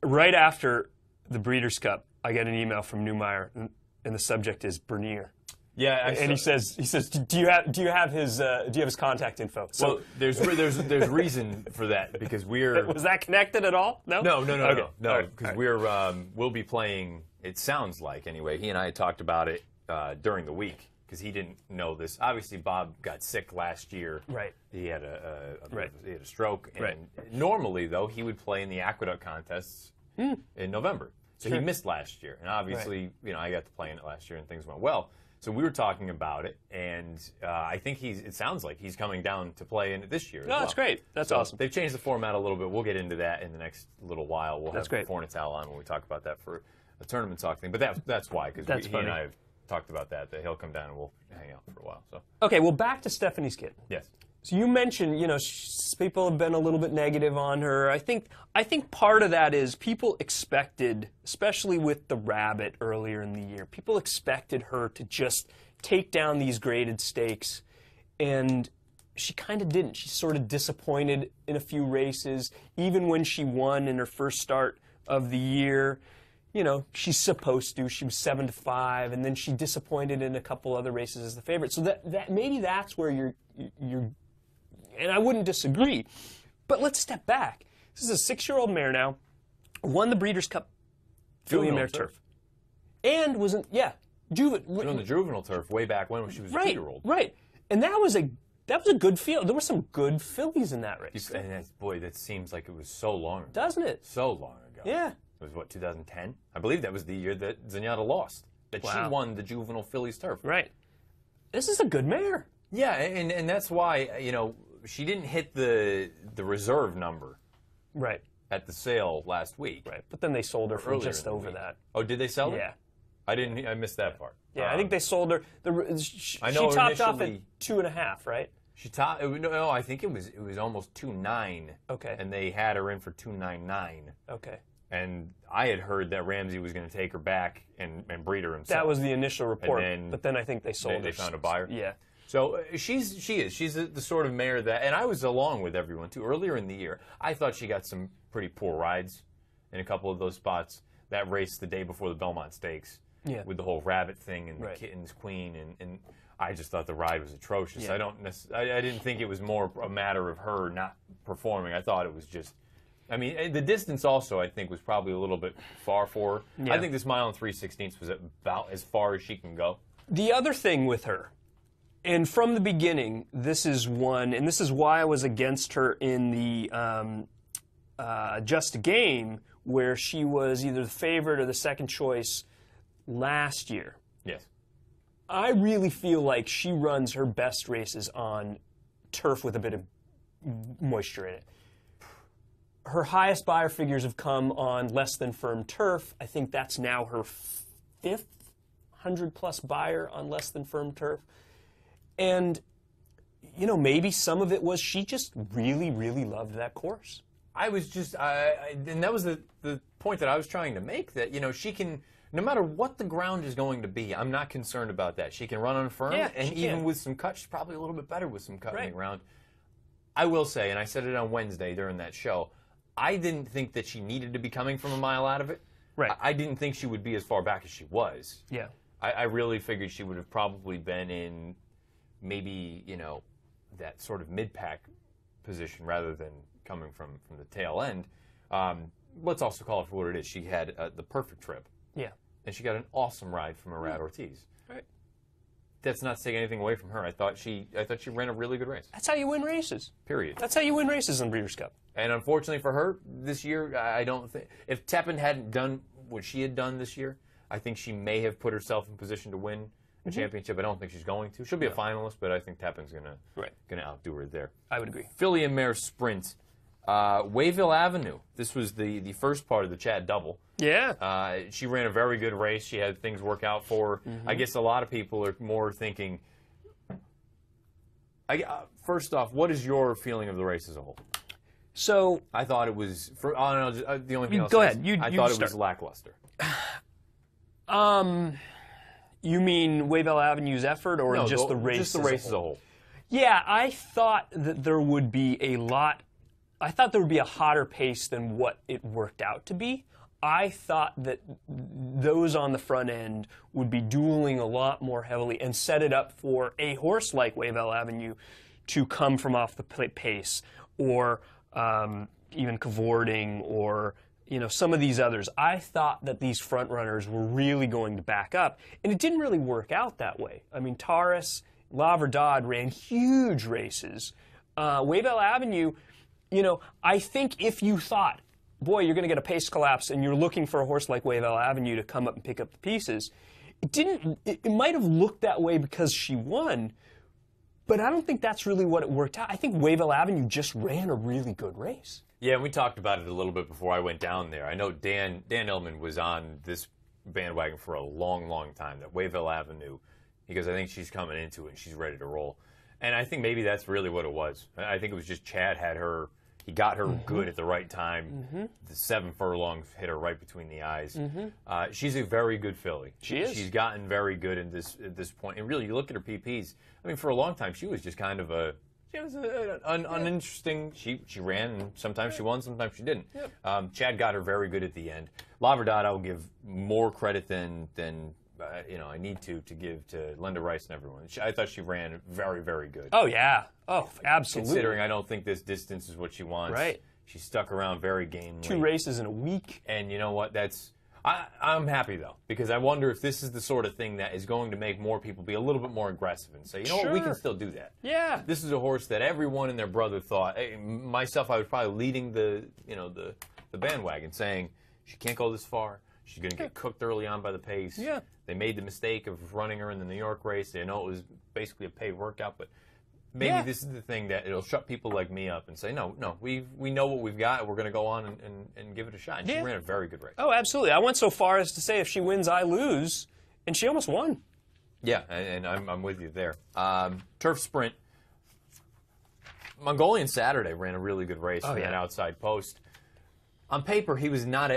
right after the Breeders' Cup, I get an email from Newmeyer, and the subject is Bernier. Yeah, and he says, do you have his contact info? So, well, there's reason for that because we're. Was that connected at all? No. No. Because we'll be playing. It sounds like anyway. He and I had talked about it during the week because he didn't know this. Obviously, Bob got sick last year. Right. He had he had a stroke. And right. Normally, though, he would play in the Aqueduct contests in November. So he missed last year, and obviously, I got to play in it last year, and things went well. So we were talking about it, and I think it sounds like he's coming down to play in it this year. No, that's great. That's awesome. They've changed the format a little bit. We'll get into that in the next little while. We'll have Fornatal on when we talk about that for a tournament talk thing. But that's why, because he and I have talked about that he'll come down and we'll hang out for a while. So okay, well, back to Stephanie's kid. Yes. So you mentioned, people have been a little bit negative on her. I think part of that is people expected, especially with the Rabbit earlier in the year, people expected her to just take down these graded stakes, and she kind of didn't. She sort of disappointed in a few races, even when she won in her first start of the year. She's supposed to. She was 7-5, and then she disappointed in a couple other races as the favorite. So that maybe that's where you're. And I wouldn't disagree. But let's step back. This is a 6-year-old mare now, won the Breeders' Cup filly and mare turf. And was on the juvenile turf way back when she was a 2-year-old. Right. And that was a good field. There were some good fillies in that race. And boy, that seems like it was so long ago. Doesn't it? So long ago. Yeah. It was, 2010? I believe that was the year that Zenyatta lost. That she won the juvenile fillies turf. Right. This is a good mare. Yeah, and that's why, she didn't hit the reserve number right at the sale last week. Right, but then they sold her for just over that. Oh, did they sell her? Yeah. I missed that part. Yeah, I think they sold her. She topped off at 2.5, right? She topped. No, I think it was almost 2.9. Okay. And they had her in for 2.99. Okay. And I had heard that Ramsey was going to take her back and breed her himself. That was the initial report. But then I think they sold her. They found a buyer. Yeah. So she's the sort of mare that, and I was along with everyone too. Earlier in the year, I thought she got some pretty poor rides in a couple of those spots. That race the day before the Belmont Stakes, with the whole Rabbit thing and the Kittens Queen, and I just thought the ride was atrocious. Yeah. I didn't think it was more a matter of her not performing. I thought it was just. I mean, the distance also, I think, was probably a little bit far for her. Yeah. I think this mile and 3/16 was about as far as she can go. The other thing with her. And from the beginning, this is why I was against her in the Just a Game, where she was either the favorite or the second choice last year. Yes. I really feel like she runs her best races on turf with a bit of moisture in it. Her highest buyer figures have come on less than firm turf. I think that's now her 5th 100-plus buyer on less than firm turf. And, maybe some of it was she just really, really loved that course. I was just, and that was the point that I was trying to make, that, she can, no matter what the ground is going to be, I'm not concerned about that. She can run on firm, and even with some cut, she's probably a little bit better with some cut in the ground. I will say, and I said it on Wednesday during that show, I didn't think that she needed to be coming from a mile out of it. Right. I didn't think she would be as far back as she was. Yeah. I really figured she would have probably been in maybe, that sort of mid-pack position rather than coming from the tail end. Let's also call it for what it is. She had the perfect trip. Yeah. And she got an awesome ride from Arad Ortiz. Right. That's not taking anything away from her. I thought she ran a really good race. That's how you win races. Period. That's how you win races in Breeders' Cup. And unfortunately for her, this year, I don't think... If Tepin hadn't done what she had done this year, I think she may have put herself in position to win a championship. I don't think she's going to. She'll be a finalist, but I think Tepin's gonna outdo her there. I would agree. Filly and Mare Sprint. Wayville Avenue. This was the first part of the Chad Double. Yeah. She ran a very good race. She had things work out for her. I guess a lot of people are more thinking... first off, what is your feeling of the race as a whole? So I thought it was... the only thing else go ahead. I thought it was lackluster. You mean Wayville Avenue's effort, or just the race? Just the race as a whole. Yeah, I thought that there would be a lot I thought there would be a hotter pace than what it worked out to be. I thought that those on the front end would be dueling a lot more heavily and set it up for a horse like Wavell Avenue to come from off the pace, or even cavorting, or some of these others. I thought that these front runners were really going to back up, and it didn't really work out that way. I mean, Taurus, La Verdad ran huge races. Wavell Avenue, I think if you thought, boy, you're going to get a pace collapse and you're looking for a horse like Wavell Avenue to come up and pick up the pieces, it might have looked that way because she won, but I don't think that's really what it worked out. I think Wavell Avenue just ran a really good race. Yeah, and we talked about it a little bit before I went down there. I know Dan Illman was on this bandwagon for a long, long time, that Wavell Avenue, because I think she's coming into it and she's ready to roll. And I think maybe that's really what it was. I think it was just Chad had her, he got her good at the right time. The 7 furlongs hit her right between the eyes. She's a very good filly. She is. She's gotten very good at this point. And really, you look at her PPs, I mean, for a long time, she was just kind of uninteresting. She ran, and sometimes she won, sometimes she didn't. Chad got her very good at the end. La Verdad, I will give more credit than I need to give to Linda Rice and everyone. I thought she ran very, very good. Oh, yeah. Oh, absolutely. Considering I don't think this distance is what she wants. Right. She stuck around very gamely. 2 races in a week. And you know what? I'm happy, though, because I wonder if this is the sort of thing that is going to make more people be a little bit more aggressive and say, you know what, we can still do that. Yeah. This is a horse that everyone and their brother thought, myself, I was probably leading the bandwagon, saying she can't go this far. She's going to get cooked early on by the pace. Yeah. They made the mistake of running her in the New York race. They know it was basically a paid workout, but maybe this is the thing that it'll shut people like me up and say, no, we know what we've got, and we're going to go on and give it a shot. And she ran a very good race. Oh, absolutely. I went so far as to say if she wins, I lose, and she almost won. Yeah, and I'm with you there. Turf Sprint. Mongolian Saturday ran a really good race from that outside post. On paper, he was not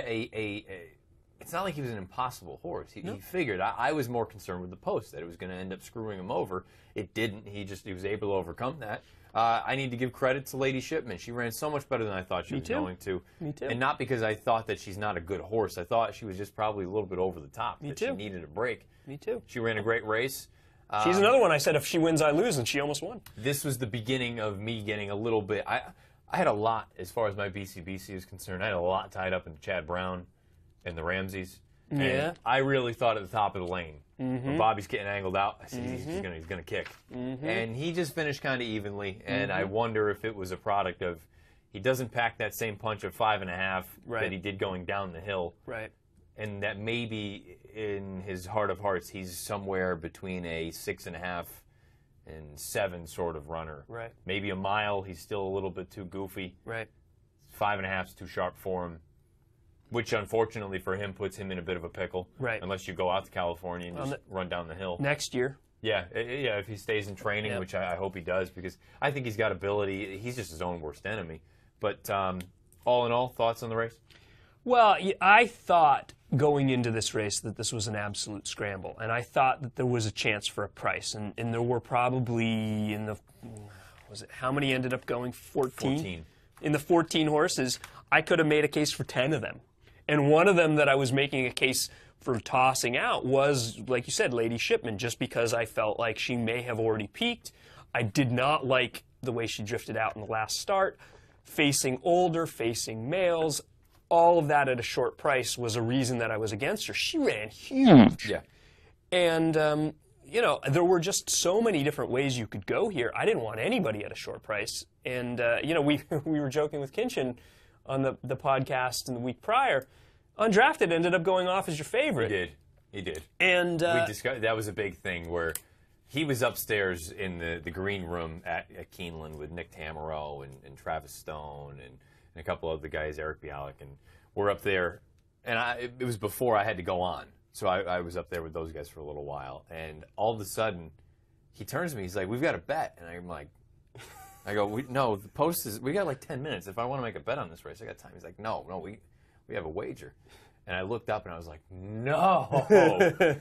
it's not like he was an impossible horse. He figured. I was more concerned with the post, that it was going to end up screwing him over. It didn't. He was able to overcome that. I need to give credit to Lady Shipman. She ran so much better than I thought she was going to. Me too. And not because I thought that she's not a good horse. I thought she was just probably a little bit over the top. Me too. She needed a break. Me too. She ran a great race. She's another one I said if she wins, I lose, and she almost won. This was the beginning of me getting a little bit. I had a lot, as far as my BCBC is concerned, I had a lot tied up into Chad Brown and the Ramseys. And I really thought at the top of the lane, when Bobby's getting angled out, I said, he's gonna kick. And he just finished kind of evenly, and I wonder if it was a product of, he doesn't pack that same punch of 5.5 that he did going down the hill. Right. And that maybe in his heart of hearts, he's somewhere between a 6.5 and 7 sort of runner. Right. Maybe a mile, he's still a little bit too goofy. Right. 5.5's too sharp for him, which unfortunately for him puts him in a bit of a pickle. Right. Unless you go out to California and just run down the hill. Next year. Yeah, if he stays in training, which I hope he does, because I think he's got ability. He's just his own worst enemy. But all in all, thoughts on the race? Well, I thought going into this race that this was an absolute scramble, and I thought that there was a chance for a price, and there were probably how many ended up going? 14? In the 14 horses, I could have made a case for 10 of them. And one of them that I was making a case for tossing out was, like you said, Lady Shipman, just because I felt like she may have already peaked. I did not like the way she drifted out in the last start. Facing older, facing males, all of that at a short price was a reason that I was against her. She ran huge. Yeah. And, there were just so many different ways you could go here. I didn't want anybody at a short price. And, we were joking with Kinchin on the podcast in the week prior. Undrafted ended up going off as your favorite. He did. And we discussed, that was a big thing where he was upstairs in the green room at Keeneland with Nick Tammaro and Travis Stone and a couple other guys, Eric Bialik, and we're up there. And it was before I had to go on. So I was up there with those guys for a little while. And all of a sudden, he turns to me, he's like, we've got a bet. And I'm like, no, the post is, we got like 10 minutes. If I want to make a bet on this race, I got time. He's like, no, we have a wager. And I looked up and I was like, no,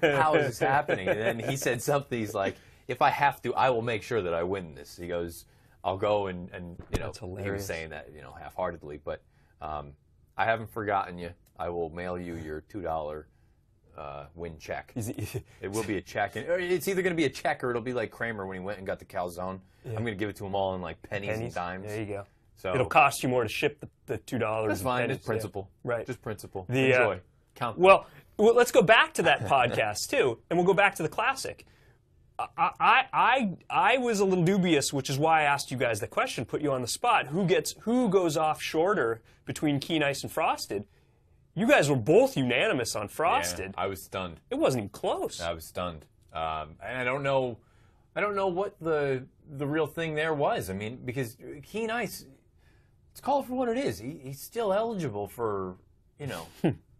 how is this happening? And then he said something, he's like, if I have to, I will make sure that I win this. He goes, I'll go and you know, he was saying that, you know, half-heartedly, but I haven't forgotten you. I will mail you your $2 win check. It will be a check. It's either going to be a check or it'll be like Kramer when he went and got the calzone. Yeah. I'm going to give it to him all in like pennies and dimes. There you go. So it'll cost you more to ship the $2. That's fine. It's principle. Yeah. Right. Just principle. Enjoy. Count. Well, let's go back to that podcast too, and we'll go back to the classic. I was a little dubious, which is why I asked you guys the question, put you on the spot. Who goes off shorter between Keen Ice and Frosted? You guys were both unanimous on Frosted. Yeah, I was stunned. It wasn't even close. I was stunned, and I don't know what the real thing there was. I mean, because Keen Ice, it's called for what it is. He's still eligible for, you know,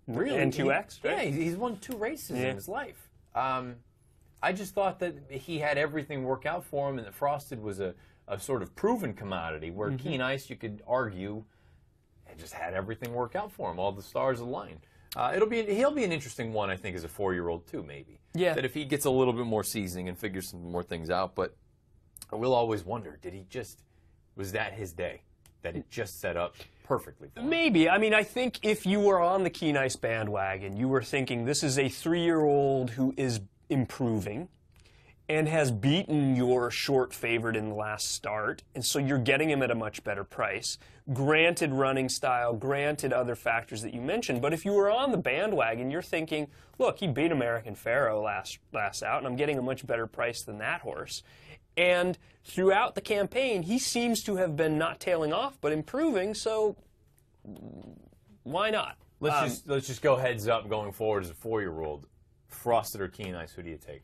really N2X. Right? Yeah, he's won 2 races in his life. I just thought that he had everything work out for him, and that Frosted was a sort of proven commodity, where Keen Ice, you could argue, and just had everything work out for him. All the stars aligned. He'll be an interesting one, I think, as a 4-year-old too, maybe. Yeah. That if he gets a little bit more seasoning and figures some more things out, but I will always wonder, was that his day? That it just set up perfectly for him? Maybe. I mean, I think if you were on the Keen Ice bandwagon, you were thinking this is a 3-year-old who is improving and has beaten your short favorite in the last start, and so you're getting him at a much better price. Granted running style, granted other factors that you mentioned, but if you were on the bandwagon, you're thinking, look, he beat American Pharoah last out, and I'm getting a much better price than that horse. And throughout the campaign, he seems to have been not tailing off, but improving, so why not? Let's just go heads up going forward as a 4-year-old. Frosted or Keen Ice, who do you take?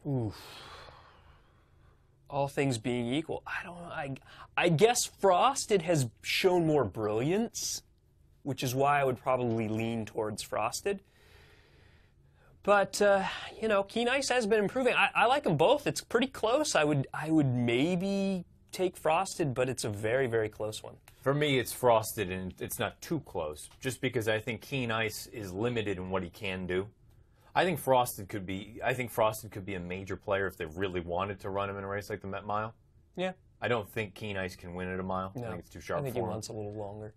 Oof. All things being equal, I don't know. I guess Frosted has shown more brilliance, which is why I would probably lean towards Frosted. But you know, Keen Ice has been improving. I like them both. It's pretty close. I would maybe take Frosted, but it's a very, very close one. For me, it's Frosted, and it's not too close, just because I think Keen Ice is limited in what he can do. I think Frosted could be a major player if they really wanted to run him in a race like the Met Mile. Yeah. I don't think Keen Ice can win at a mile. No. I think it's too sharp for him. I think he wants a little longer.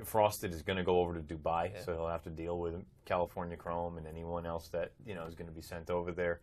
Frosted is going to go over to Dubai, so he'll have to deal with California Chrome and anyone else that, you know, is going to be sent over there.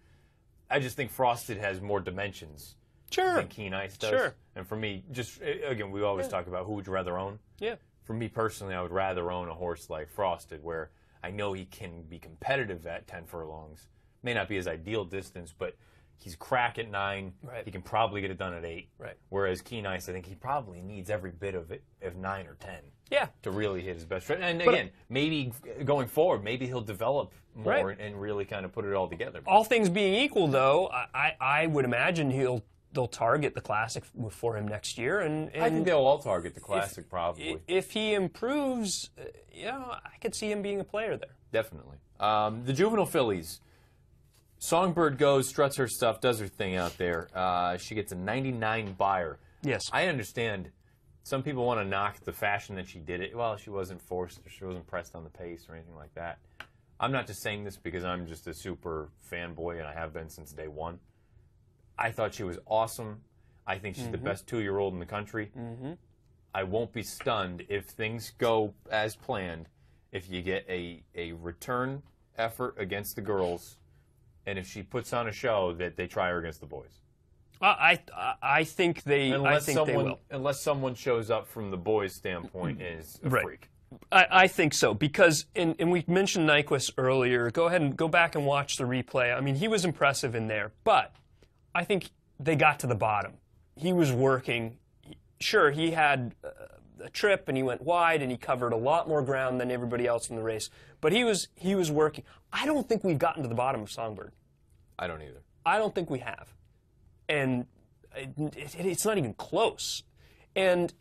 I just think Frosted has more dimensions than Keen Ice does. Sure. And for me, just again, we always talk about who would you rather own. Yeah. For me personally, I would rather own a horse like Frosted, where I know he can be competitive at 10 furlongs. May not be his ideal distance, but he's crack at 9. Right. He can probably get it done at 8. Right. Whereas Keen Ice, I think he probably needs every bit of it, of 9 or 10. Yeah. To really hit his best. And again, maybe going forward, maybe he'll develop more and really kind of put it all together. All things being equal, though, I would imagine they'll target the Classic for him next year. And I think they'll all target the Classic probably. If he improves, you know, I could see him being a player there. Definitely. The juvenile fillies. Songbird goes, struts her stuff, does her thing out there. She gets a 99 buyer. Yes. I understand some people want to knock the fashion that she did it. Well, she wasn't forced or she wasn't pressed on the pace or anything like that. I'm not just saying this because I'm just a super fanboy and I have been since day one. I thought she was awesome. I think she's the best 2-year-old in the country. I won't be stunned if things go as planned, if you get a return effort against the girls, and if she puts on a show that they try her against the boys. I think they will. Unless someone shows up from the boys' standpoint and is a freak. I think so, because, and we mentioned Nyquist earlier. Go ahead and go back and watch the replay. I mean, he was impressive in there, but I think they got to the bottom. He was working. Sure, he had a trip and he went wide and he covered a lot more ground than everybody else in the race, but he was working. I don't think we've gotten to the bottom of Songbird. I don't either. I don't think we have. And it's not even close. And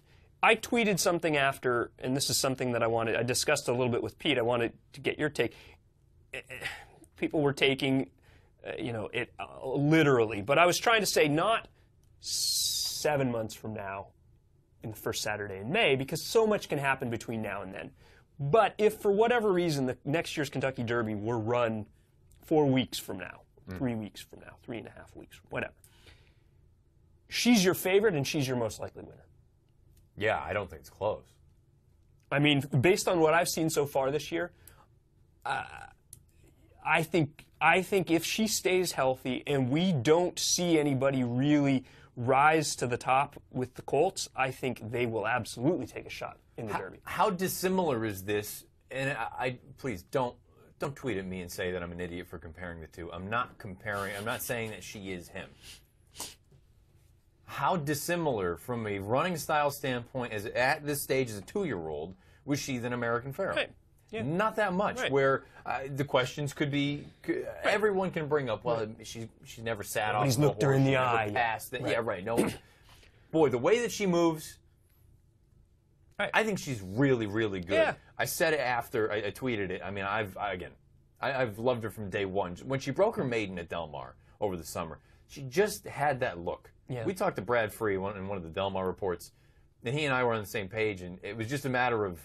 I tweeted something after, and this is something that I discussed a little bit with Pete. I wanted to get your take. People were taking, it literally. But I was trying to say not 7 months from now, in the first Saturday in May, because so much can happen between now and then. But if for whatever reason the next year's Kentucky Derby were run 4 weeks from now, 3 weeks from now, 3.5 weeks, whatever, she's your favorite and she's your most likely winner. Yeah, I don't think it's close. I mean, based on what I've seen so far this year, I think if she stays healthy and we don't see anybody really rise to the top with the Colts, I think they will absolutely take a shot in the Derby. How dissimilar is this? And please don't tweet at me and say that I'm an idiot for comparing the two. I'm not comparing. I'm not saying that she is him. How dissimilar from a running style standpoint as at this stage as a 2-year-old was she than American Pharoah? Right. Yeah. Not that much. Right. Where the questions could be, everyone can bring up. Well, she's never sat off. He's looked her in the eye. Passed. Right. Yeah, right. No. Boy, the way that she moves. Right. I think she's really, really good. Yeah. I said it after I tweeted it. I mean, I've loved her from day one. When she broke her maiden at Del Mar over the summer, she just had that look. Yeah. We talked to Brad Free in one of the Del Mar reports, and he and I were on the same page, and it was just a matter of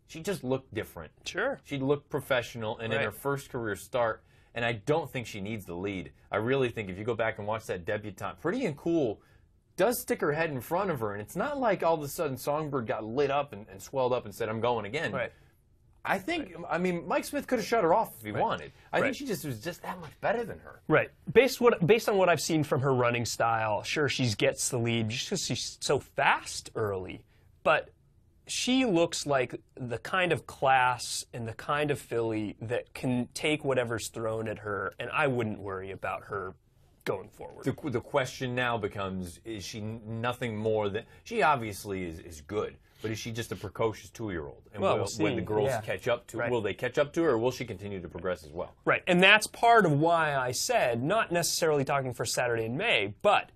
she just looked different. Sure. She looked professional, and in her first career start, and I don't think she needs the lead. I really think if you go back and watch that debutante, Pretty and Cool does stick her head in front of her, and it's not like all of a sudden Songbird got lit up and swelled up and said, I'm going again. Right. I think, I mean, Mike Smith could have shut her off if he wanted. I think she just was just that much better than her. Right. Based on what I've seen from her running style, sure, she gets the lead just because she's so fast early, but she looks like the kind of class and the kind of filly that can take whatever's thrown at her, and I wouldn't worry about her going forward. The question now becomes, is she nothing more than, she obviously is good, but is she just a precocious 2-year-old? And when the girls catch up to her, will they catch up to her, or will she continue to progress as well? Right, and that's part of why I said, not necessarily talking for Saturday in May, but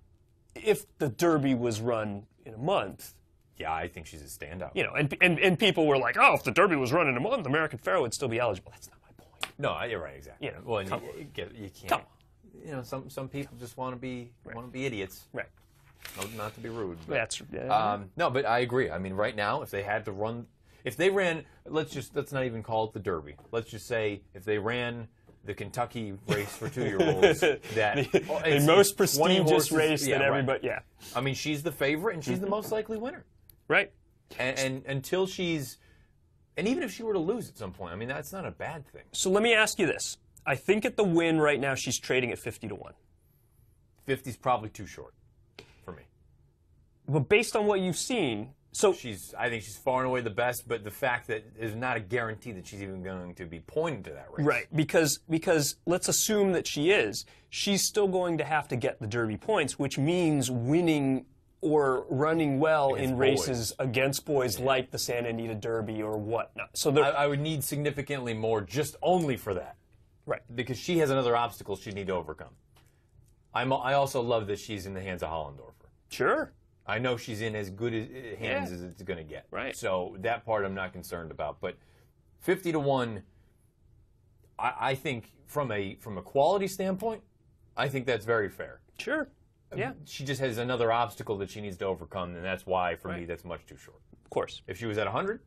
if the Derby was run in a month, yeah, I think she's a standout. You know, and people were like, oh, if the Derby was run in a month, American Pharoah would still be eligible. That's not my point. No, you're right, exactly. You know, well, you can't. Come on. You know, some people just want to be idiots. Right. No, not to be rude. But, that's no, but I agree. I mean, right now, if they had to run, if they ran, let's not even call it the Derby. Let's just say if they ran the Kentucky race for 2-year-olds, that the most prestigious race that everybody. Yeah. I mean, she's the favorite, and she's the most likely winner. Right. And until she's, and even if she were to lose at some point, I mean, that's not a bad thing. So let me ask you this. I think at the win right now, she's trading at 50-1. 50's probably too short for me. But based on what you've seen, so I think she's far and away the best, but the fact that there's not a guarantee that she's even going to be pointed to that race. Right, because let's assume that she is. She's still going to have to get the Derby points, which means winning or running well against in races against boys like the Santa Anita Derby or whatnot. So I would need significantly more just only for that. Right. Because she has another obstacle she'd need to overcome. I also love that she's in the hands of Hollendorfer. Sure. I know she's in as good hands as it's going to get. Right. So that part I'm not concerned about. But 50-1, I think from a quality standpoint, I think that's very fair. Sure. Yeah. She just has another obstacle that she needs to overcome, and that's why, for me, that's much too short. Of course. If she was at 100,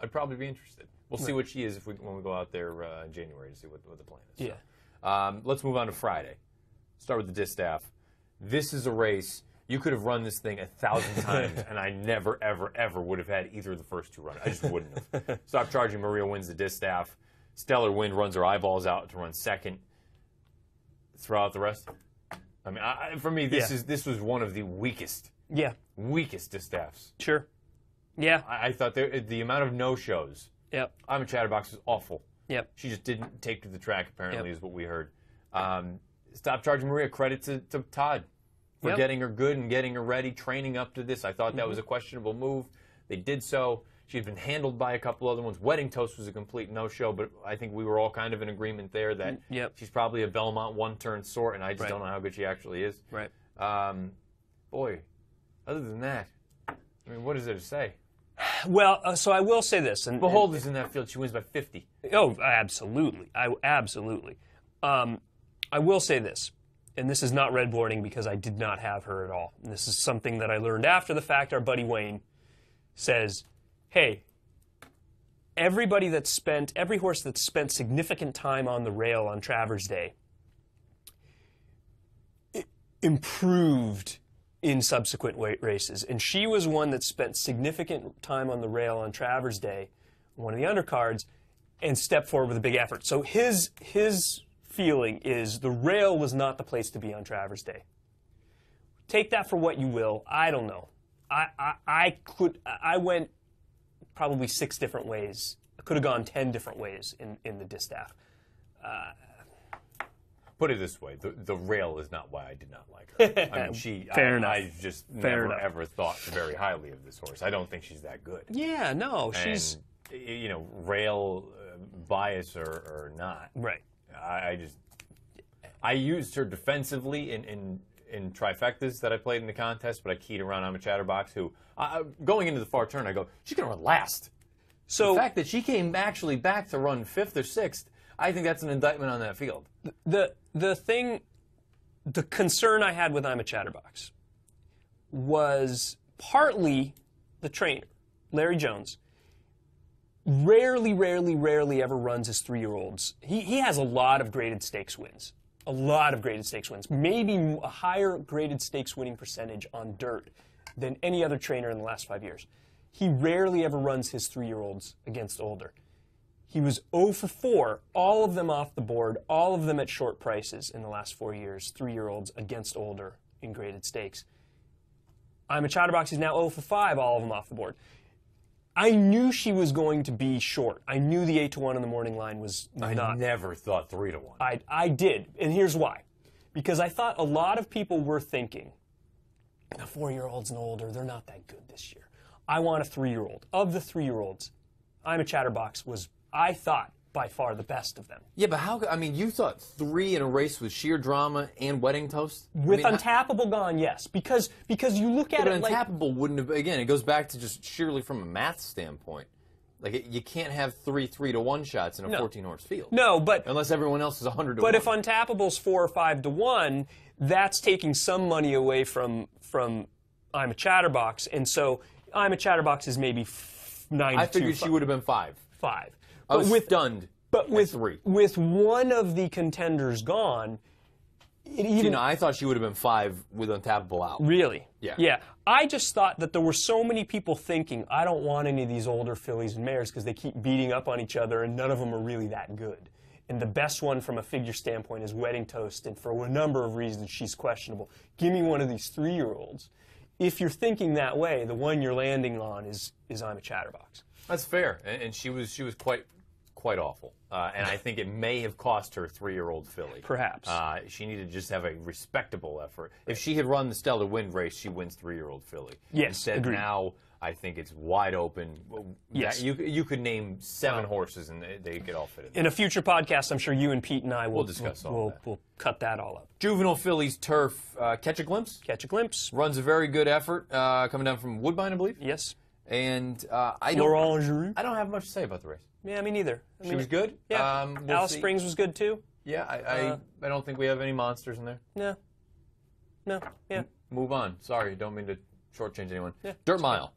I'd probably be interested. We'll see what she is when we go out there in January to see what the plan is. Yeah. So, let's move on to Friday. Start with the distaff. This is a race. You could have run this thing 1,000 times, and I never, ever, ever would have had either of the first two runners. I just wouldn't have. Stop Charging Maria wins the distaff. Stellar Wind runs her eyeballs out to run second. Throw out the rest. I mean, for me, this was one of the weakest distaffs. Sure. Yeah. I thought the amount of no-shows. Yep. I'm a Chatterbox was awful. Yep. She just didn't take to the track, apparently, is what we heard. Stop Charging Maria, credit to Todd for getting her good and getting her ready, training up to this. I thought that was a questionable move. They did so. She had been handled by a couple other ones. Wedding Toast was a complete no-show, but I think we were all kind of in agreement there that she's probably a Belmont one-turn sort, and I just don't know how good she actually is. Right. Boy, other than that, I mean, what is there to say? Well, so I will say this. And Behold is in that field. She wins by 50. Oh, absolutely. Absolutely. I will say this, and this is not redboarding because I did not have her at all. And this is something that I learned after the fact. Our buddy Wayne says, hey, every horse that's spent significant time on the rail on Travers Day improved in subsequent races. And she was one that spent significant time on the rail on Travers Day, one of the undercards, and stepped forward with a big effort. So his feeling is the rail was not the place to be on Travers Day. Take that for what you will. I don't know. I went probably 6 different ways. I could have gone 10 different ways in the distaff. Put it this way, the rail is not why I did not like her. I mean, Fair enough. I just never ever thought very highly of this horse. I don't think she's that good. Yeah, no, she's... You know, rail bias or not. Right. I used her defensively in trifectas that I played in the contest, but I keyed around I'm a Chatterbox who, going into the far turn, I go, she's going to run last. So the fact that she came actually back to run 5th or 6th, I think that's an indictment on that field. The concern I had with I'm a Chatterbox was partly the trainer, Larry Jones. Rarely ever runs his 3-year-olds. He has a lot of graded stakes wins. A lot of graded stakes wins. Maybe a higher graded stakes winning percentage on dirt than any other trainer in the last 5 years. He rarely ever runs his 3-year-olds against older. He was 0 for 4, all of them off the board, all of them at short prices in the last 4 years, 3-year-olds against older in graded stakes. I'm a Chatterbox, he's now 0 for 5, all of them off the board. I knew she was going to be short. I knew the 8-1 in the morning line was not. I never thought 3-1. I did, and here's why. Because I thought a lot of people were thinking, the 4-year-olds and older, they're not that good this year. I want a 3-year-old. Of the 3-year-olds, I'm a Chatterbox was, I thought, by far the best of them. Yeah, but how, I mean, you thought 3 in a race with sheer drama and wedding toast? With Untappable gone, yes. Because you look at it like... Untappable wouldn't have, again, it goes back to just sheerly from a math standpoint. Like, you can't have 3 3-1 shots in a 14-horse field. No, but... Unless everyone else is 100-1. But if Untappable's 4 or 5-1, that's taking some money away from I'm a Chatterbox, and so I'm a Chatterbox is maybe 9 I figured she would have been 5. 5. I was stunned. But with 3. With one of the contenders gone, I thought she would have been 5 with Untappable out. Really? Yeah. Yeah. I just thought that there were so many people thinking, I don't want any of these older fillies and mares because they keep beating up on each other and none of them are really that good. And the best one from a figure standpoint is Wedding Toast, and for a number of reasons she's questionable. Give me one of these 3-year-olds. If you're thinking that way, the one you're landing on is I'm a Chatterbox. That's fair, and she was quite awful, and I think it may have cost her 3-year-old filly. Perhaps. She needed to just have a respectable effort. If she had run the Stellar Wind race, she wins 3-year-old filly. Yes, Instead, agreed. now I think it's wide open. Yes. You could name 7 horses and they could all fit in. In a future podcast, I'm sure you and Pete and I will discuss all that. We'll cut that all up. Juvenile fillies turf, Catch a Glimpse. Catch a Glimpse. Runs a very good effort, coming down from Woodbine, I believe. Yes. And I don't have much to say about the race. Yeah, me neither. She was good. Yeah. Alice Springs was good too. Yeah, I don't think we have any monsters in there. No. Yeah. Move on. Sorry, don't mean to shortchange anyone. Yeah, Dirt Mile.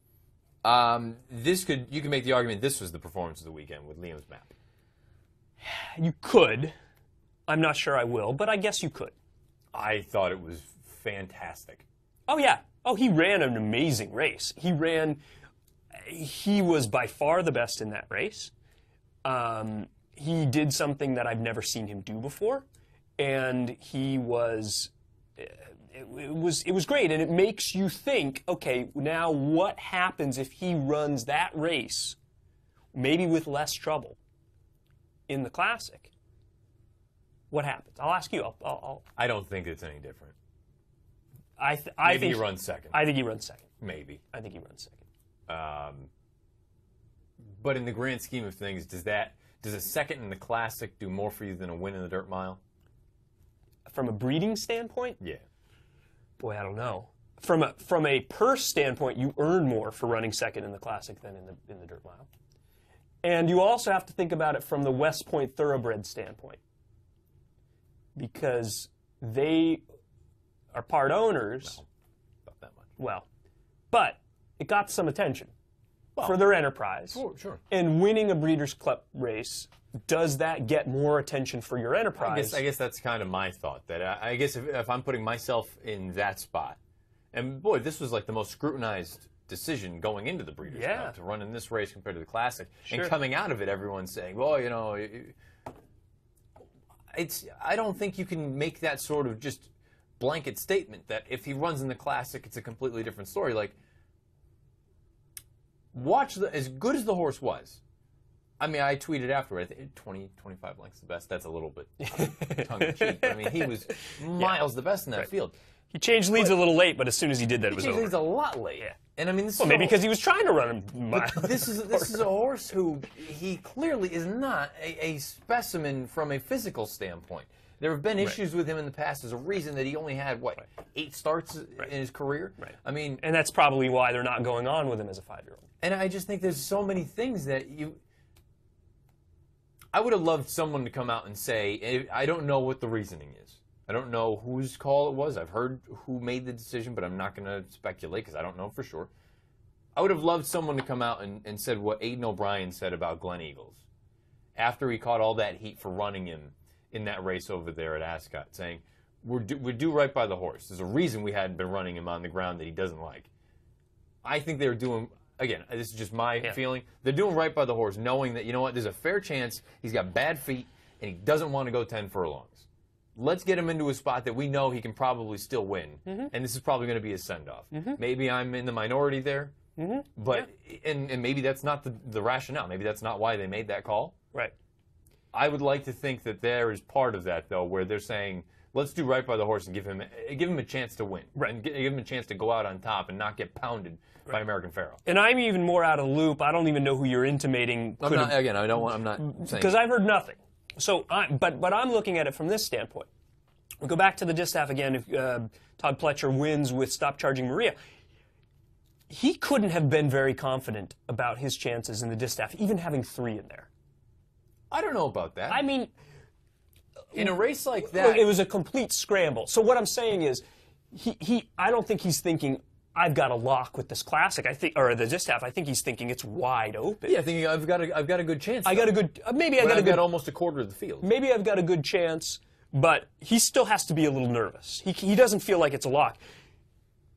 You can make the argument this was the performance of the weekend with Liam's map. You could. I'm not sure I will, but I guess you could. I thought it was fantastic. Oh yeah. Oh, he ran an amazing race. He was by far the best in that race. He did something that I've never seen him do before, and he was. It was great, and it makes you think, okay, now what happens if he runs that race, maybe with less trouble, in the Classic? What happens? I'll ask you. I don't think it's any different. I think he runs second. I think he runs second. Maybe. I think he runs second. But in the grand scheme of things, does a second in the Classic do more for you than a win in the Dirt Mile? From a breeding standpoint? Yeah. Boy, I don't know. From a purse standpoint, you earn more for running second in the Classic than in the Dirt Mile. And you also have to think about it from the West Point Thoroughbred standpoint, because they are part owners. Well, not that much. Well, but it got some attention for their enterprise. Sure. And winning a Breeders' Cup race, does that get more attention for your enterprise? I guess that's kind of my thought. That I guess if I'm putting myself in that spot, And boy, this was like the most scrutinized decision going into the Breeders' Cup, to run in this race compared to the Classic. And coming out of it, everyone's saying, well, you know, I don't think you can make that sort of just blanket statement that if he runs in the Classic, it's a completely different story. Like, as good as the horse was. I mean, I tweeted afterward, I think 20, 25 lengths the best. That's a little bit tongue-in-cheek. I mean, he was miles the best in that field. He changed leads a little late, but as soon as he did that, it was over. He changed leads a lot late. Yeah. And I mean, this well, maybe because he was trying to run him. This is a horse who he clearly is not a specimen from a physical standpoint. There have been issues with him in the past. There's a reason that he only had, what, 8 starts in his career? Right. I mean... And that's probably why they're not going on with him as a 5-year-old. And I just think there's so many things that I would have loved someone to come out and say, I don't know what the reasoning is. I don't know whose call it was. I've heard who made the decision, but I'm not going to speculate because I don't know for sure. I would have loved someone to come out and said what Aidan O'Brien said about Glen Eagles after he caught all that heat for running him in that race over there at Ascot, saying, we're due right by the horse. There's a reason we hadn't been running him on the ground that he doesn't like. I think they're doing, again, this is just my feeling, they're doing right by the horse, knowing that, you know what, there's a fair chance he's got bad feet and he doesn't want to go 10 furlongs. Let's get him into a spot that we know he can probably still win, and this is probably going to be his send-off. Maybe I'm in the minority there, but and maybe that's not the rationale. Maybe that's not why they made that call. Right. I would like to think that there is part of that, though, where they're saying, let's do right by the horse and give him a chance to win, and give him a chance to go out on top and not get pounded by American Pharoah. And I'm even more out of the loop. I don't even know who you're intimating. I'm not saying because I've heard nothing. So, but I'm looking at it from this standpoint. We go back to the distaff again. If Todd Pletcher wins with Stop Charging Maria, he couldn't have been very confident about his chances in the distaff, even having 3 in there. I don't know about that. I mean, in a race like that, it was a complete scramble. So what I'm saying is, I don't think he's thinking, I've got a lock with this Classic. I think, or the distaff. I think he's thinking it's wide open. Yeah, I think I've got a good chance. I got a good. Maybe I've got almost a quarter of the field. Maybe I've got a good chance, but he still has to be a little nervous. He doesn't feel like it's a lock.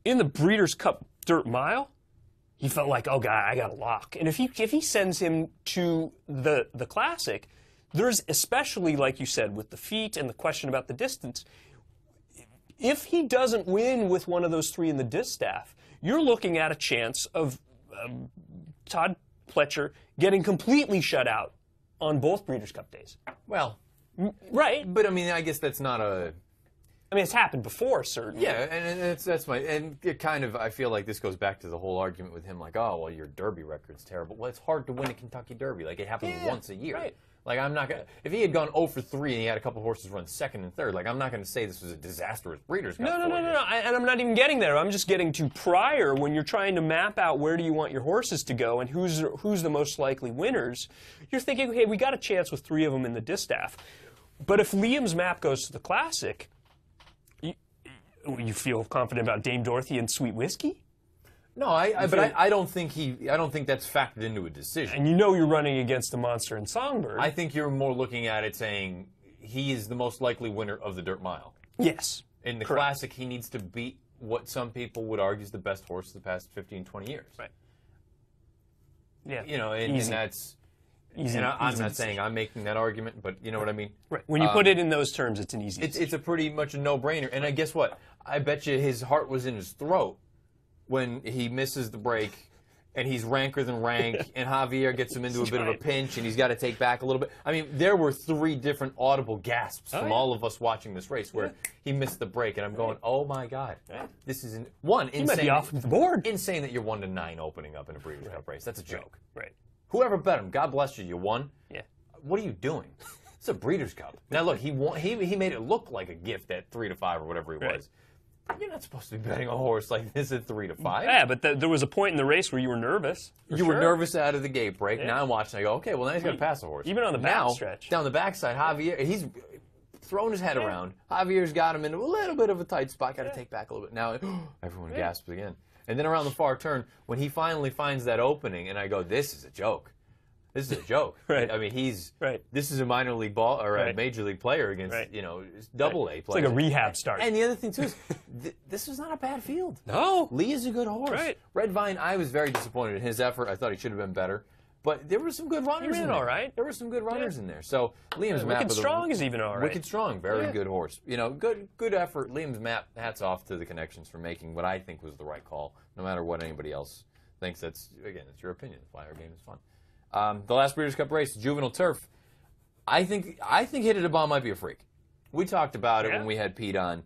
In the Breeders' Cup Dirt Mile, he felt like, oh, God, I got a lock. And if he sends him to the Classic, there's especially, like you said, with the feet and the question about the distance, if he doesn't win with one of those 3 in the distaff, you're looking at a chance of Todd Pletcher getting completely shut out on both Breeders' Cup days. Well, right. But, I mean, I guess that's not a... I mean, it's happened before, certainly. Yeah, and that's my... And it kind of, I feel like this goes back to the whole argument with him, like, oh, well, your Derby record's terrible. Well, it's hard to win a Kentucky Derby. Like, it happens once a year. Right. Like, I'm not going to... If he had gone 0 for 3 and he had a couple horses run 2nd and 3rd, like, I'm not going to say this was a disastrous Breeders' Cup. No. And I'm not even getting there. I'm just getting to prior, when you're trying to map out where do you want your horses to go and who's the most likely winners, you're thinking, okay, we got a chance with 3 of them in the distaff. But if Liam's map goes to the Classic, you feel confident about Dame Dorothy and Sweet Whiskey? No, I don't think that's factored into a decision. And you know you're running against the Monster and Songbird. I think you're more looking at it saying he is the most likely winner of the Dirt Mile. Yes. In the Classic, he needs to beat what some people would argue is the best horse of the past 15, 20 years. Right. Yeah. You know, and that's... Easy, and I'm not saying I'm making that argument, but you know what I mean? Right. When you put it in those terms, it's an easy decision. It's a pretty much a no-brainer. And I guess what? I bet you his heart was in his throat when he misses the break and he's ranker than rank and Javier gets him into a bit of a pinch and he's got to take back a little bit. I mean, there were 3 different audible gasps from all of us watching this race where he missed the break and I'm going, oh my God. This is, insane. He might be off the board. Insane that you're 1-9 opening up in a Breeders' Cup race. That's a joke. Right. Whoever bet him, God bless you, you won. Yeah. What are you doing? It's a Breeders' Cup. Now look, he made it look like a gift at 3 to 5 or whatever he was. You're not supposed to be betting a horse like this at 3 to 5. Yeah, but there was a point in the race where you were nervous. You were nervous out of the gate break. Yeah. Now I'm watching. I go, okay, well now he's got to pass a horse. Even on the back stretch. Down the backside, Javier, he's throwing his head around. Javier's got him into a little bit of a tight spot. Got to take back a little bit. Now everyone gasps again. And then around the far turn, when he finally finds that opening, and I go, this is a joke. This is a joke. Right. I mean, he's right. This is a minor league ball or a major league player against double A players. It's like a rehab start. And the other thing too is this is not a bad field. No, Lee is a good horse. Right. Red Vine, I was very disappointed in his effort. I thought he should have been better. But there were some good runners in there. All right. There were some good runners in there. So Liam's map. Wicked Strong is even all right. Wicked Strong, very good horse. Good effort. Liam's map. Hats off to the connections for making what I think was the right call, no matter what anybody else thinks. That's your opinion. The flyer game is fun. The last Breeders' Cup race, Juvenile Turf. I think Hit It a Bomb might be a freak. We talked about it when we had Pete on.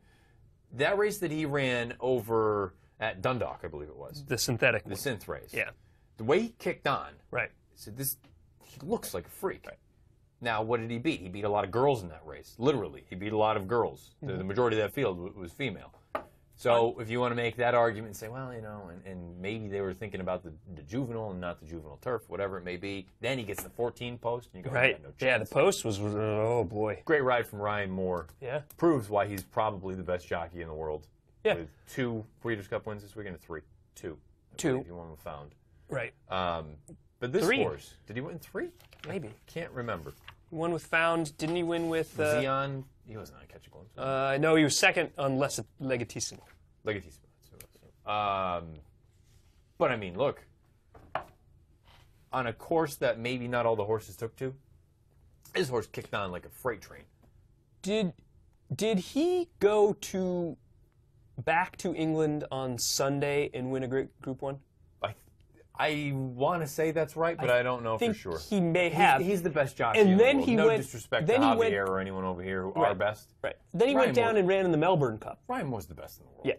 That race that he ran over at Dundalk, I believe it was. The synthetic The synth race. Yeah. The way he kicked on. Right. So he looks like a freak. Right. Now, what did he beat? He beat a lot of girls in that race. Literally, he beat a lot of girls. The majority of that field was female. So if you want to make that argument and say, well, and maybe they were thinking about the juvenile and not the juvenile turf, whatever it may be, then he gets the 14 post, and you go, right. No chance. Yeah, the post was, oh boy. Great ride from Ryan Moore. Yeah. Proves why he's probably the best jockey in the world. Yeah. With 2 Breeders' Cup wins this weekend, and 3. 2. 2. He won with Found. Right. But this 3. horse, did he win 3? Maybe. Can't remember. He won with Found. Didn't he win with... Was he on? He wasn't on Catch a Glimpse. No, he was second on Legatissimo. Legatissimo. But, I mean, look. On a course that maybe not all the horses took to, his horse kicked on like a freight train. Did he go back to England on Sunday and win a Group 1? I want to say that's right, but I don't know for sure. He may have. He's the best jockey and in then the world. He no went, disrespect then to he Javier went, or anyone over here who right, are best. Right. Then he went down and ran in the Melbourne Cup. Ryan was the best in the world. Yeah.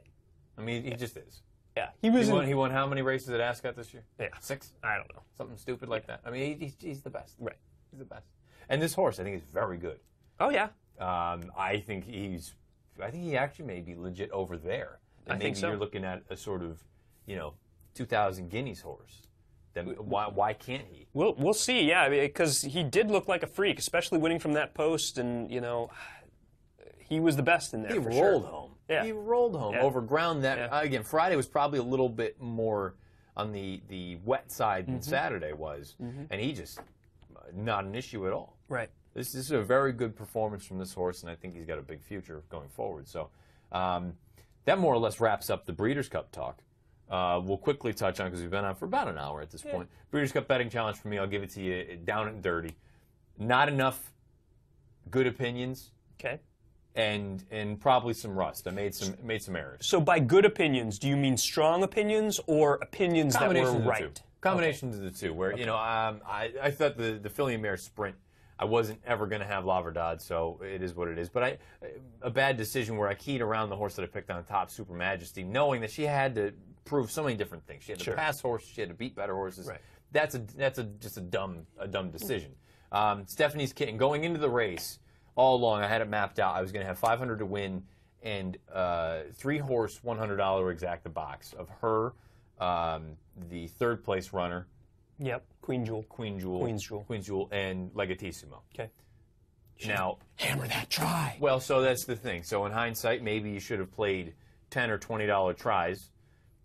I mean, he just is. Yeah. He won how many races at Ascot this year? Yeah. 6? I don't know. Something stupid like that. I mean, he's the best. Right. He's the best. And this horse, I think, is very good. Oh, yeah. I think he actually may be legit over there. And I think so. Maybe you're looking at a sort of, 2,000 guineas horse. Then why can't he? We'll see, yeah, because he did look like a freak, especially winning from that post, and he was the best in there. He rolled home. Yeah. He rolled home over ground that again. Friday was probably a little bit more on the wet side than Saturday was, and he just not an issue at all. Right. This is a very good performance from this horse, and I think he's got a big future going forward. So that more or less wraps up the Breeders' Cup talk. We'll quickly touch on, because we've been on for about an hour at this point. Breeders' Cup betting challenge for me, I'll give it to you down and dirty. Not enough good opinions. Okay. And probably some rust. I made some errors. So by good opinions, do you mean strong opinions or opinions that were right? Combinations of the two. Where I thought the filly and mare sprint, I wasn't ever going to have La Verdad, so it is what it is. But a bad decision where I keyed around the horse that I picked on top, Super Majesty, knowing that she had to prove so many different things. She had to pass horses, she had to beat better horses. Right. That's just a dumb decision. Stephanie's Kitten, going into the race, all along I had it mapped out. I was going to have 500 to win and 3-horse $100 exacta box of her, the third place runner. Yep. Queen's Jewel, and Legatissimo. Okay. Now, hammer that try. Well, so that's the thing. So in hindsight, maybe you should have played $10 or $20 tries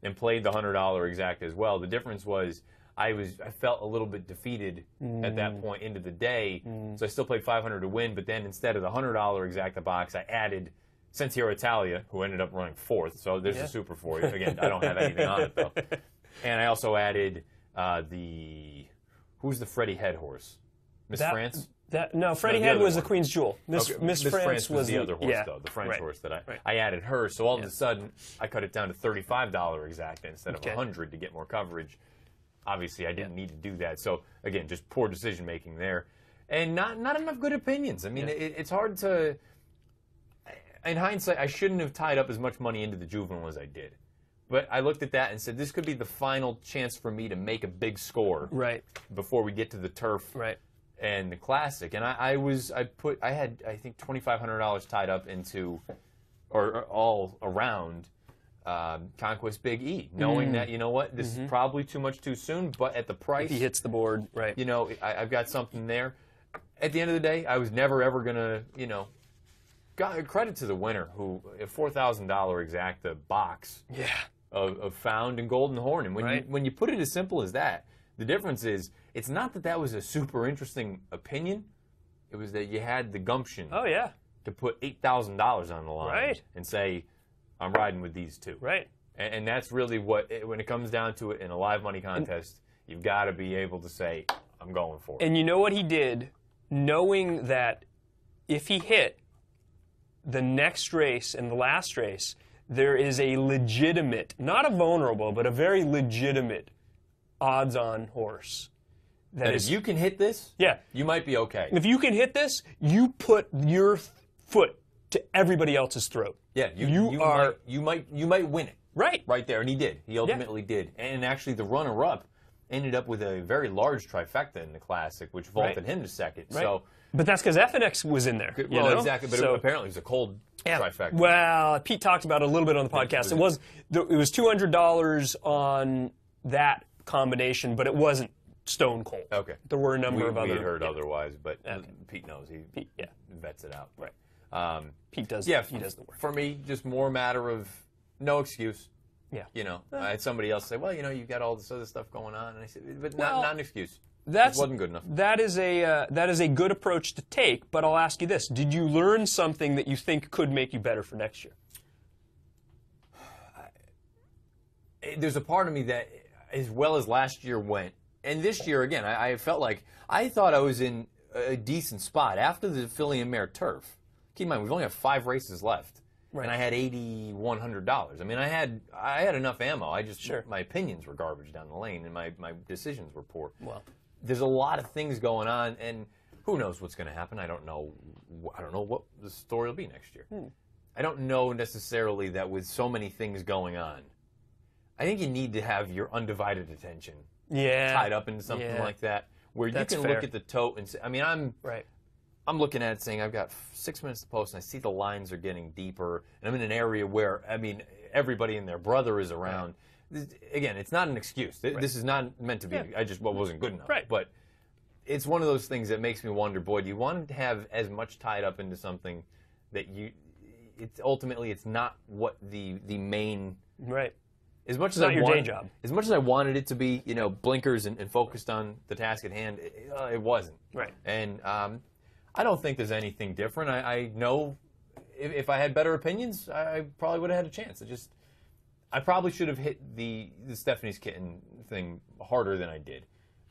and played the $100 exacta as well. The difference was I felt a little bit defeated at that point into the day, so I still played 500 to win. But then instead of the $100 exacta box, I added Sentiero Italia, who ended up running 4th. So there's a super for you. Again, I don't have anything on it though. And I also added who's the Freddie Head horse? Miss France? No, Freddie Head was the Queen's Jewel. Miss France was the other horse, though, the French horse that I added her. So all of a sudden, I cut it down to $35 exacta instead of $100 to get more coverage. Obviously, I didn't need to do that. So again, just poor decision making there, and not enough good opinions. I mean, it's hard to. In hindsight, I shouldn't have tied up as much money into the juvenile as I did. But I looked at that and said, this could be the final chance for me to make a big score before we get to the turf and the classic. And I had, I think, $2,500 tied up into, or all around, Conquest Big E, knowing that, you know what, this is probably too much too soon, but at the price. If he hits the board, right. I've got something there. At the end of the day, I was never, ever going to, credit to the winner, who a $4,000 exacta box of Found and Golden Horn. And when you put it as simple as that, the difference is it's not that was a super interesting opinion. It was that you had the gumption. Oh, yeah. To put $8,000 on the line. Right. And say, I'm riding with these two. Right. And that's really when it comes down to it in a live money contest, you've got to be able to say, I'm going for it. And you know what he did, knowing that if he hit the next race and the last race, there is a legitimate, not a vulnerable, but a very legitimate odds-on horse. That if you can hit this, you might be okay. If you can hit this, you put your foot to everybody else's throat. Yeah, you might win it. Right there, and he did. He ultimately did. And actually, the runner-up ended up with a very large trifecta in the Classic, which vaulted him to second. Right. So, but that's because FNX was in there. Well, exactly. But apparently, it was a cold trifecta. Well, Pete talked about it a little bit on the podcast. It was $200 on that combination, but it wasn't stone cold. Okay. There were a number of other. We heard otherwise, but Pete knows. He vets it out. Right. Pete does. Yeah. He does the work. For me, just more a matter of no excuse. Yeah. You know, I had somebody else say, well, you know, you've got all this other stuff going on. And I said, but not an excuse. It wasn't good enough. That is a good approach to take, but I'll ask you this. Did you learn something that you think could make you better for next year? There's a part of me that, as well as last year went, and this year, again, I felt like, I thought I was in a decent spot. After the Filly and Mare Turf, keep in mind, we've only got 5 races left. Right. And I had $8,100. I mean, I had enough ammo. My opinions were garbage down the lane, and my decisions were poor. Well, there's a lot of things going on, and who knows what's going to happen. I don't know what the story will be next year. I don't know necessarily that with so many things going on. I think you need to have your undivided attention tied up into something like that, where you can look at the tote and say, I mean, I'm looking at it saying I've got 6 minutes to post, and I see the lines are getting deeper, and I'm in an area where, I mean, everybody and their brother is around. Again, it's not an excuse. This is not meant to be. I just wasn't good enough. But it's one of those things that makes me wonder, boy, do you want to have as much tied up into something that ultimately it's not what the main... Right. As much as not your day job. As much as I wanted it to be, you know, blinkers and focused on the task at hand, it wasn't. Right. And I don't think there's anything different. I know if I had better opinions, I probably would have had a chance. I probably should have hit the Stephanie's Kitten thing harder than I did.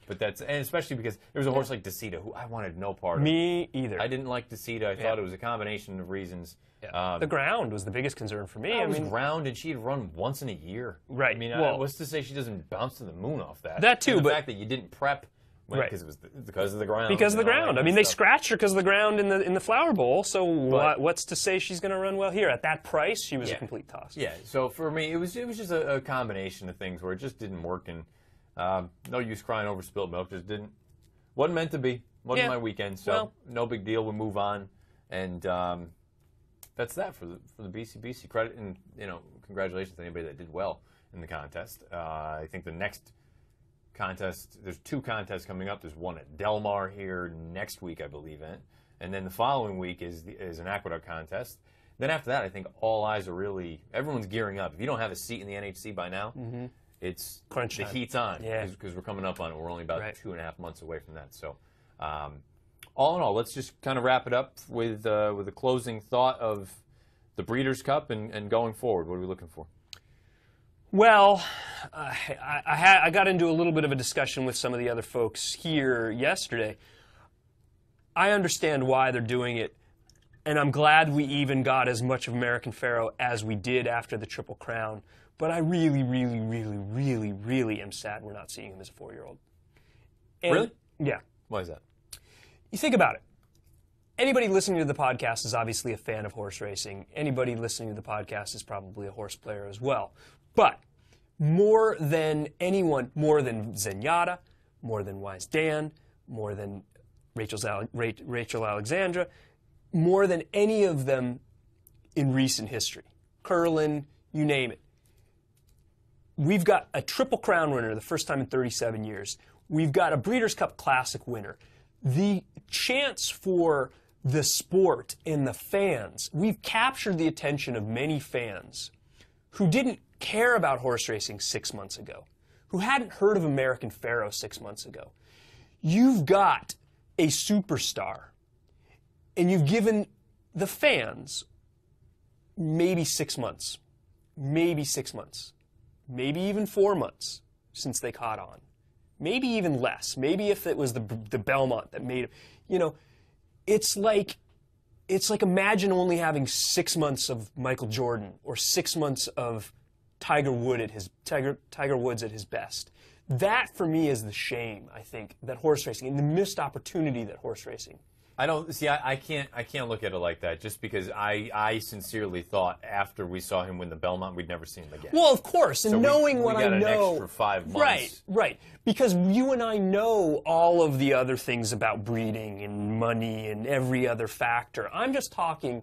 But and especially because there was a horse like Decida who I wanted no part of. Me either. I didn't like Decida. I thought it was a combination of reasons. Yeah. The ground was the biggest concern for me. I mean, ground, and she had run once in a year. Right. I mean, what's to say she doesn't bounce to the moon off that? That too, and the but fact that you didn't prep. Because it was because of the ground. Because of the ground. I mean, they scratched her because of the ground in the Flower Bowl. So what's to say she's going to run well here? At that price, she was a complete toss. Yeah. So for me, it was just a combination of things where it just didn't work, and no use crying over spilled milk. Just wasn't meant to be. Wasn't my weekend. So no big deal. We move on, and that's that for the BCBC. Credit and congratulations to anybody that did well in the contest. I think the next contest, there's 2 contests coming up. There's one at Del Mar here next week, I believe, and then the following week is an Aqueduct contest. Then after that, I think all eyes are everyone's gearing up. If you don't have a seat in the NHC by now, it's crunch time. The heat's on because we're coming up on it. We're only about 2.5 months away from that. So all in all, let's just kind of wrap it up with a closing thought of the Breeders' Cup and going forward. What are we looking for? Well, I got into a little bit of a discussion with some of the other folks here yesterday. I understand why they're doing it, and I'm glad we even got as much of American Pharoah as we did after the Triple Crown. But I really, really, really, really, really am sad we're not seeing him as a 4-year-old. Really? Yeah. Why is that? You think about it. Anybody listening to the podcast is obviously a fan of horse racing. Anybody listening to the podcast is probably a horse player as well. But more than anyone, more than Zenyatta, more than Wise Dan, more than Rachel Alexandra, more than any of them in recent history, Curlin, you name it. We've got a Triple Crown winner, the first time in 37 years. We've got a Breeders' Cup Classic winner. The chance for the sport and the fans, we've captured the attention of many fans who didn't care about horse racing 6 months ago, who hadn't heard of American Pharoah 6 months ago. you've got a superstar, and you've given the fans maybe 6 months, maybe even 4 months since they caught on, maybe even less. Maybe if it was the Belmont that made it, it's like imagine only having 6 months of Michael Jordan or 6 months of Tiger Woods at his best. That, for me, is the shame, I think, that horse racing, and the missed opportunity that horse racing. I can't look at it like that, just because I sincerely thought after we saw him win the Belmont, we'd never seen him again. Well, of course, and so knowing what I know. We got an extra 5 months. Right. Because you and I know all of the other things about breeding and money and every other factor. I'm just talking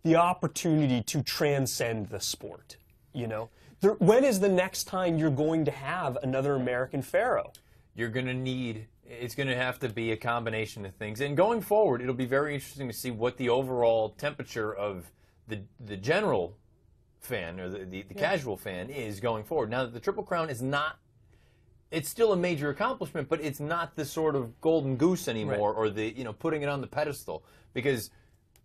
the opportunity to transcend the sport, When is the next time you're going to have another American Pharoah? You're going to need... It's going to have to be a combination of things. And going forward, it'll be very interesting to see what the overall temperature of the general fan or the casual fan is going forward. Now, the Triple Crown is not... It's still a major accomplishment, but it's not the sort of golden goose anymore, or the putting it on the pedestal, because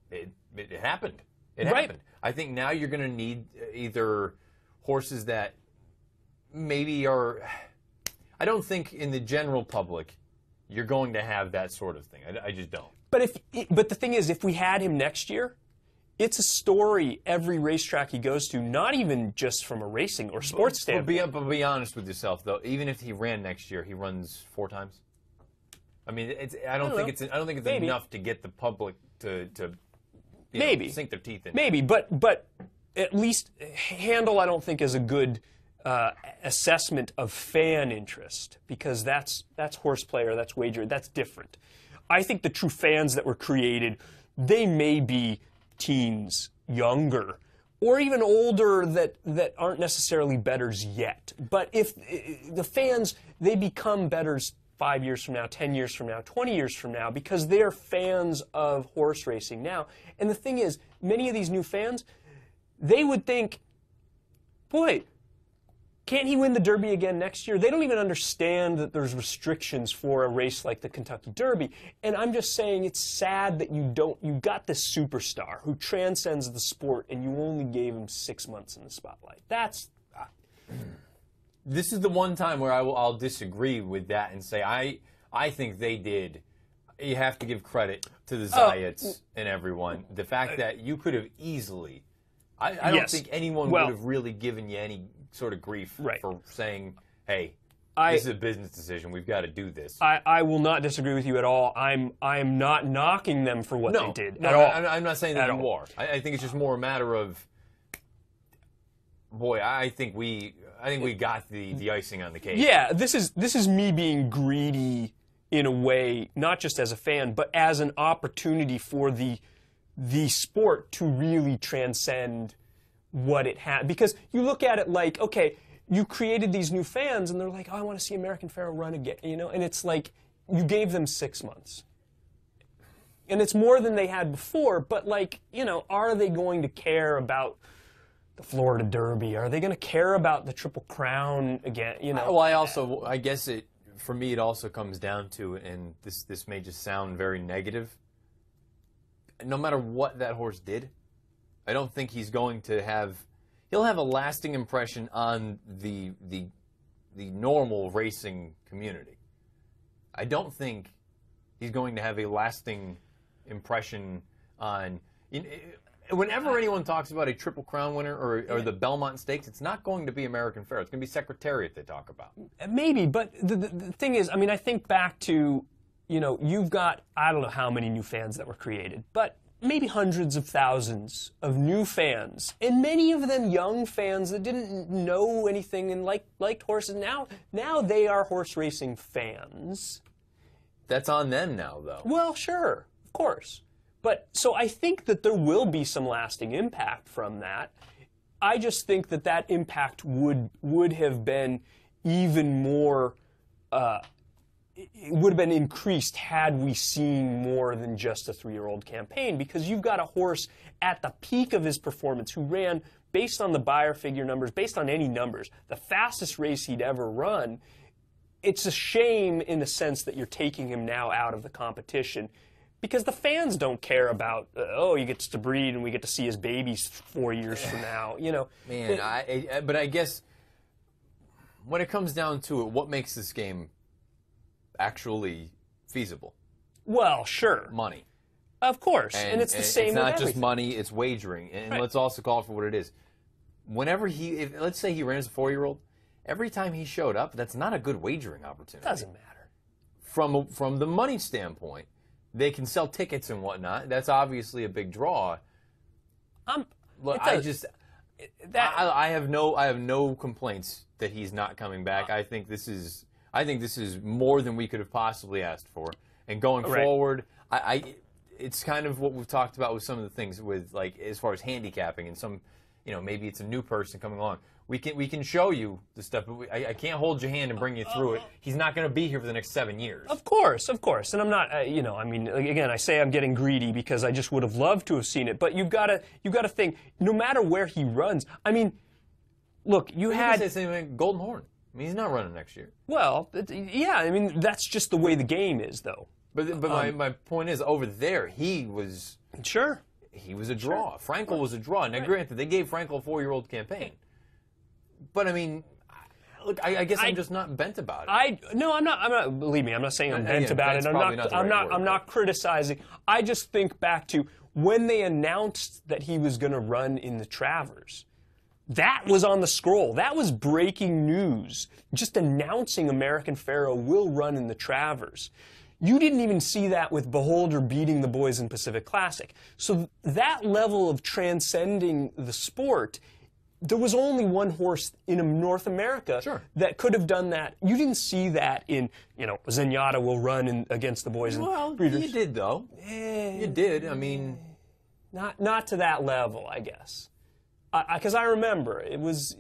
it happened. It happened. I think now you're going to need either horses that maybe are... I don't think in the general public you're going to have that sort of thing. I just don't. But the thing is, if we had him next year, it's a story every racetrack he goes to, not even just from a racing or sports standpoint. But be honest with yourself, though. Even if he ran next year, he runs 4 times. I mean, I don't think it's enough to get the public to sink their teeth in. Maybe, but at least Handle, I don't think, is a good assessment of fan interest, because that's horseplay or that's wager. That's different. I think the true fans that were created, they may be teens, younger, or even older that aren't necessarily bettors yet. But if the fans, they become bettors 5 years from now, 10 years from now, 20 years from now, because they're fans of horse racing now. And the thing is, many of these new fans, they would think, boy, can't he win the Derby again next year? They don't even understand that there's restrictions for a race like the Kentucky Derby. And I'm just saying it's sad that you got this superstar who transcends the sport and you only gave him 6 months in the spotlight. This is the one time where I'll disagree with that and say I think they did. You have to give credit to the Zayats and everyone. The fact that you could have easily... I don't think anyone would have really given you any sort of grief for saying, hey, this is a business decision. We've got to do this. I will not disagree with you at all. I'm not knocking them for what they did at all. I'm not saying that you are. I think it's just more a matter of, boy, I think we got the icing on the cake. Yeah, this is me being greedy in a way, not just as a fan, but as an opportunity for the sport to really transcend what it had. Because you look at it like, okay, you created these new fans, and they're like, oh, I want to see American Pharoah run again, and it's like you gave them 6 months. And it's more than they had before, but are they going to care about the Florida Derby? Are they going to care about the Triple Crown again? Well, I guess for me, it also comes down to, and this may just sound very negative, no matter what that horse did, I don't think he's going to have... He'll have a lasting impression on the normal racing community. I don't think he's going to have a lasting impression on... Whenever anyone talks about a Triple Crown winner or the Belmont Stakes, it's not going to be American Pharoah. It's going to be Secretariat they talk about. Maybe, but the thing is, I think back to... you've got, I don't know how many new fans that were created, but maybe hundreds of thousands of new fans, and many of them young fans that didn't know anything and liked horses. Now they are horse racing fans. That's on them now, though. Well, sure, of course. But so I think that there will be some lasting impact from that. I just think that impact would have been even more... it would have been increased had we seen more than just a 3-year-old campaign, because you've got a horse at the peak of his performance who ran, based on the Beyer figure numbers, based on any numbers, the fastest race he'd ever run. it's a shame in the sense that you're taking him now out of the competition, because the fans don't care about, oh, he gets to breed and we get to see his babies 4 years from now. You know, man. But I guess when it comes down to it, what makes this game actually feasible? Well, sure, money. Of course, and it's the same. It's not with just money; it's wagering. And let's also call it for what it is. Whenever let's say he ran as a 4-year-old, every time he showed up, that's not a good wagering opportunity. Doesn't matter. From the money standpoint, they can sell tickets and whatnot. That's obviously a big draw. Look, I have no complaints that he's not coming back. I think this is more than we could have possibly asked for. And going forward, it's kind of what we've talked about with some of the things with, like, as far as handicapping and some, you know, maybe it's a new person coming along. We can show you the stuff, but I can't hold your hand and bring you through it. He's not going to be here for the next 7 years. Of course. And I'm not, you know, I mean, again, I say I'm getting greedy because I just would have loved to have seen it. But you've got to think, no matter where he runs. I mean, look, you had the same thing, Golden Horn. I mean, he's not running next year. Well, yeah. I mean, that's just the way the game is, though. But my point is, over there, he was he was a draw. Sure. Frankel was a draw. Now, granted, they gave Frankel a 4-year-old campaign. But I mean, look, I guess I'm just not bent about it. No, I'm not. Believe me, I'm not saying I'm bent about it. I'm not criticizing. I just think back to when they announced that he was going to run in the Travers. That was on the scroll. That was breaking news. Just announcing American Pharoah will run in the Travers. You didn't even see that with Beholder beating the boys in Pacific Classic. So that level of transcending the sport, there was only one horse in North America that could have done that. You didn't see that in, you know, Zenyatta will run against the boys. Well, you did, though. You did. I mean, not to that level, I guess. Because I remember it was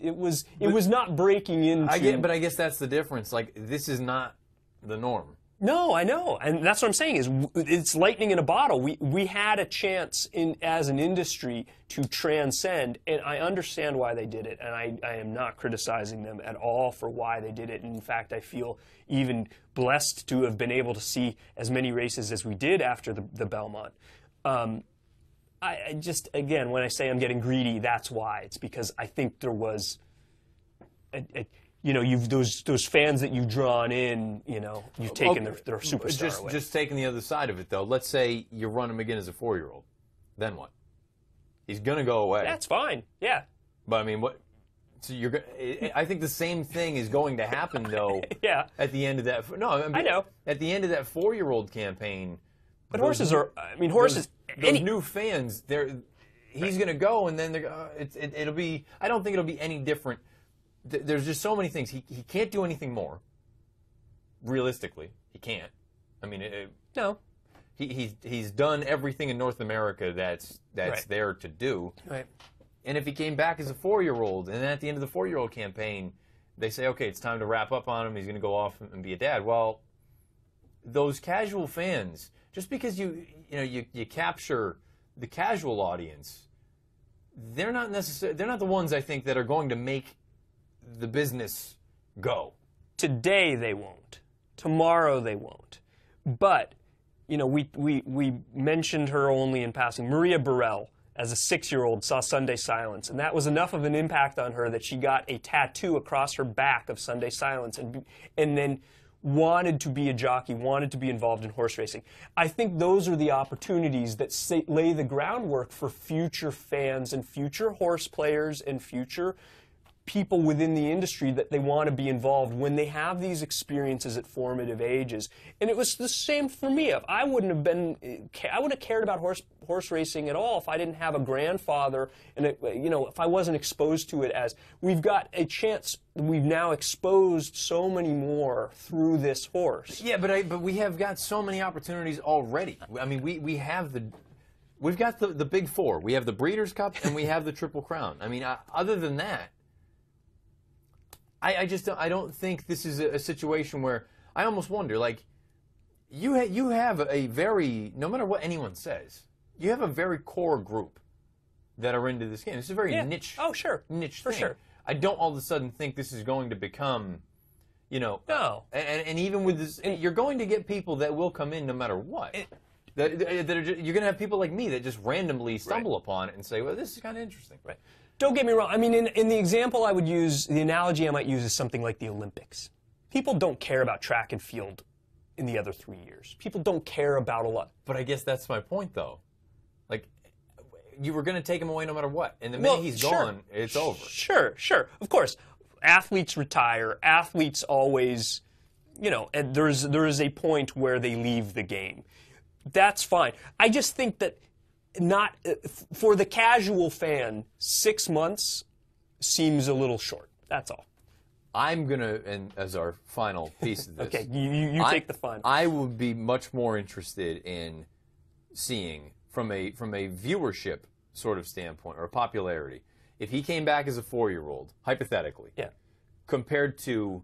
not breaking into. But I guess that's the difference. Like, this is not the norm. No, I know, and that's what I'm saying is it's lightning in a bottle. We had a chance as an industry to transcend, and I understand why they did it, and I am not criticizing them at all for why they did it. And in fact, I feel even blessed to have been able to see as many races as we did after the Belmont. I just, again, when I say I'm getting greedy, that's why. It's because I think there was you know, those fans that you've drawn in, you know, you've taken their superstar away. Just taking the other side of it, though. Let's say you run him again as a 4-year-old. Then what? He's going to go away. That's fine. Yeah. But I mean, what? So I think the same thing is going to happen, though. Yeah. At the end of that. No, I know. At the end of that 4-year-old campaign. But horses are. I mean, horses. Those new fans. He's going to go, and then it'll be. I don't think it'll be any different. There's just so many things. He can't do anything more. Realistically, he can't. I mean, no. He's done everything in North America that's there to do. Right. And if he came back as a 4-year-old, and then at the end of the 4-year-old campaign, they say, okay, it's time to wrap up on him. He's going to go off and be a dad. Well, those casual fans, just because you capture the casual audience, they're not the ones, I think, that are going to make the business go. Today they won't. Tomorrow they won't. But, you know, we mentioned her only in passing. Maria Burrell, as a 6-year-old, saw Sunday Silence, and that was enough of an impact on her that she got a tattoo across her back of Sunday Silence, and then wanted to be a jockey, wanted to be involved in horse racing. I think those are the opportunities that lay the groundwork for future fans and future horse players and future people within the industry that they want to be involved when they have these experiences at formative ages. And it was the same for me. I wouldn't have cared about horse racing at all if I didn't have a grandfather, and you know, if I wasn't exposed to it. As we've got a chance, we've now exposed so many more through this horse. Yeah, but we have got so many opportunities already. I mean, we've got the big four. We have the Breeders' Cup and we have the Triple Crown. I mean, other than that, I don't think this is a situation where I almost wonder, like, you have a very, no matter what anyone says, you have a very core group that are into this game. It's a very niche. Oh, sure. Niche for thing. Sure. I don't all of a sudden think this is going to become, You know, No. And even with this, you're going to get people that will come in no matter what. You're going to have people like me that just randomly stumble upon it and say, well, this is kind of interesting. Right. Don't get me wrong. I mean, in the example I would use, the analogy I might use is something like the Olympics. People don't care about track and field in the other 3 years. People don't care about a lot. But I guess that's my point, though. Like, you were going to take him away no matter what. And the minute he's gone, it's over. Sure. Of course. Athletes retire. Athletes always, you know, and there is a point where they leave the game. That's fine. I just think that for the casual fan, 6 months seems a little short. That's all. I'm going to, and as our final piece of this. Okay, you take the fun. I would be much more interested in seeing, from a viewership sort of standpoint, or a popularity, if he came back as a 4-year-old, hypothetically, compared to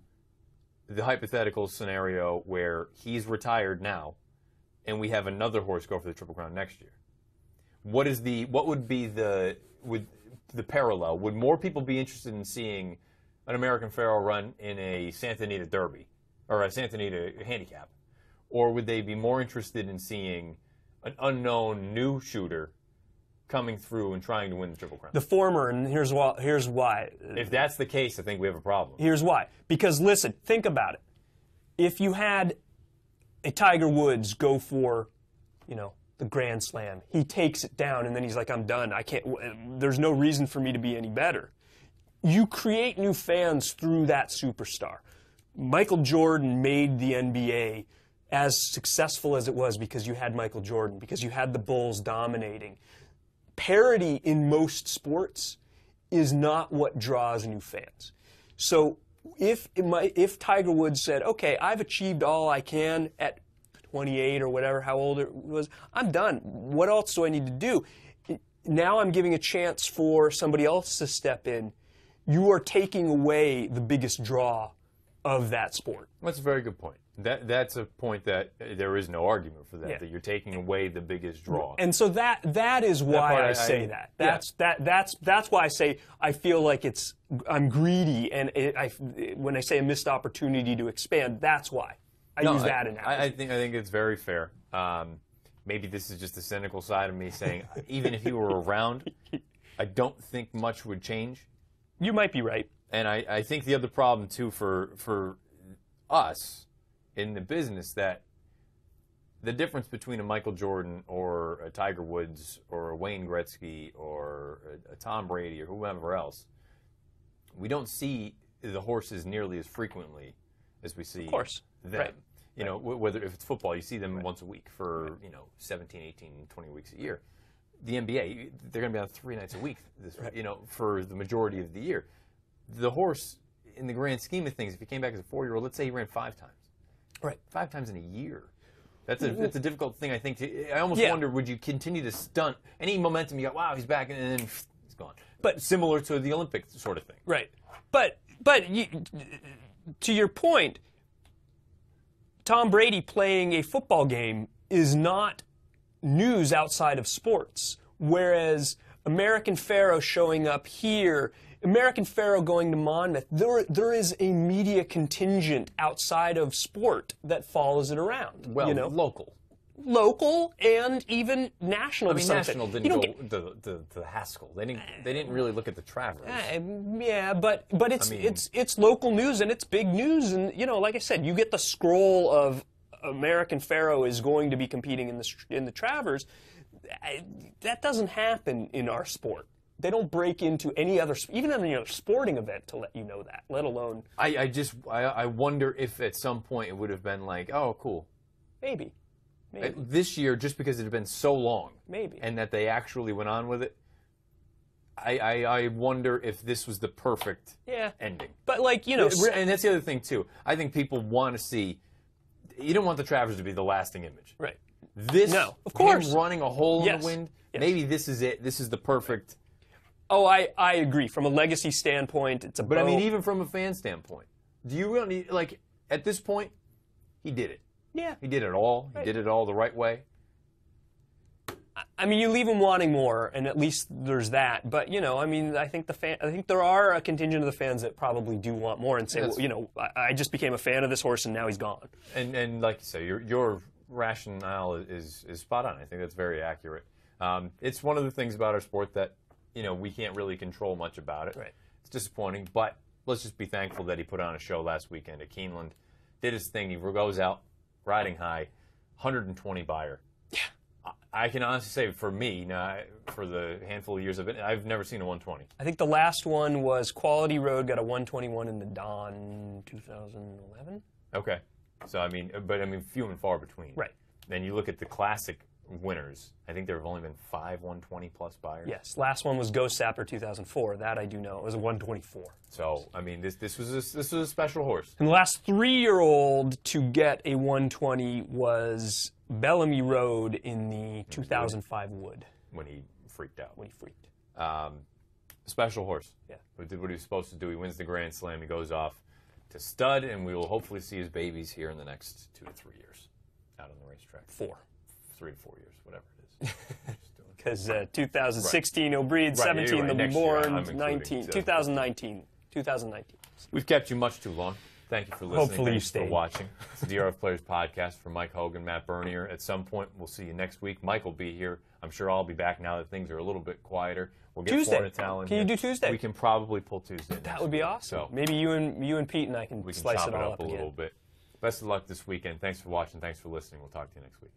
the hypothetical scenario where he's retired now, and we have another horse go for the Triple Crown next year. What would be the parallel? Would more people be interested in seeing an American Pharoah run in a Santa Anita Derby or a Santa Anita handicap, or would they be more interested in seeing an unknown new shooter coming through and trying to win the Triple Crown? The former, and here's why. If that's the case, I think we have a problem. Here's why. Because listen, think about it. If you had a Tiger Woods go for, you know, the Grand Slam, he takes it down and then he's like, I'm done. There's no reason for me to be any better. You create new fans through that superstar. Michael Jordan made the NBA as successful as it was because you had Michael Jordan, because you had the Bulls dominating. Parity in most sports is not what draws new fans. So if Tiger Woods said, okay, I've achieved all I can at 28 or whatever, how old it was, I'm done. What else do I need to do? Now I'm giving a chance for somebody else to step in. You are taking away the biggest draw of that sport. That's a very good point. That's a point that there is no argument for that. That you're taking away the biggest draw. And so that is why I say that. That's why I say I feel like I'm greedy, and when I say a missed opportunity to expand, that's why I use that analogy. I think it's very fair. Maybe this is just the cynical side of me saying, even if he were around, I don't think much would change. You might be right. And I think the other problem too for us in the business, that the difference between a Michael Jordan or a Tiger Woods or a Wayne Gretzky or a Tom Brady or whoever else, we don't see the horses nearly as frequently as we see them. Right. You know, whether if it's football, you see them once a week for 17, 18, 20 weeks a year. The NBA, they're going to be on 3 nights a week, for the majority of the year. The horse, in the grand scheme of things, if he came back as a 4-year-old, let's say he ran 5 times. Right. 5 times in a year. That's a difficult thing, I think. I almost wonder, would you continue to stunt any momentum you got? Wow, he's back, and then he's gone. But similar to the Olympic sort of thing. Right. But to your point, Tom Brady playing a football game is not news outside of sports, whereas American Pharoah showing up here, American Pharoah going to Monmouth, there is a media contingent outside of sport that follows it around. Well, local and even national. I mean, national didn't go to Haskell. They didn't really look at the Travers. Yeah, but it's local news and it's big news, and like I said, you get the scroll of American Pharoah is going to be competing in the Travers. That doesn't happen in our sport. They don't break into any other, even any other sporting event to let you know that, let alone. I wonder if at some point it would have been like, oh, cool. Maybe. This year, just because it had been so long. Maybe. And that they actually went on with it. I wonder if this was the perfect ending. But and that's the other thing too. I think people want to see. You don't want the Travers to be the lasting image. Right. No, of course. Him running a hole in the wind. Yes. Maybe this is it. This is the perfect. Oh, I agree. From a legacy standpoint, it's a. But I mean, even from a fan standpoint, do you really at this point? He did it. Yeah. He did it all. He did it all the right way. I mean, you leave them wanting more, and at least there's that. But you know, I mean, I think there are a contingent of the fans that probably do want more and say, well, you know, I just became a fan of this horse, and now he's gone. And like you say, your rationale is spot on. I think that's very accurate. It's one of the things about our sport that, you know, we can't really control much about it. Right. It's disappointing, but let's just be thankful that he put on a show last weekend at Keeneland, did his thing. He goes out riding high, 120 buyer. Yeah. I can honestly say, for me, now, for the handful of years I've never seen a 120. I think the last one was Quality Road, got a 121 in the Don 2011. Okay. So, I mean, few and far between. Right. Then you look at the classic winners. I think there have only been 5 120-plus buyers. Yes. Last one was Ghost Sapper 2004. That I do know. It was a 124. So, I mean, this was a special horse. And the last 3-year-old to get a 120 was Bellamy Road in the 2005 Wood. When he freaked out. Special horse. Yeah. He did what he was supposed to do. He wins the Grand Slam. He goes off to stud, and we will hopefully see his babies here in the next 2 to 3 years out on the racetrack. 3 to 4 years, whatever it is. Because 2016 he'll breed, 17 they'll be born, 2019. We've kept you much too long. Thank you for listening. Hopefully Thanks for watching. It's the DRF Players Podcast from Mike Hogan, Matt Bernier. At some point, we'll see you next week. Mike will be here. I'm sure I'll be back now that things are a little bit quieter. We'll get Tuesday. Can you do Tuesday? We can probably pull Tuesday. That would be awesome. So maybe you and Pete and I can slice chop it all up a again. little bit. Best of luck this weekend. Thanks for watching. Thanks for listening. We'll talk to you next week.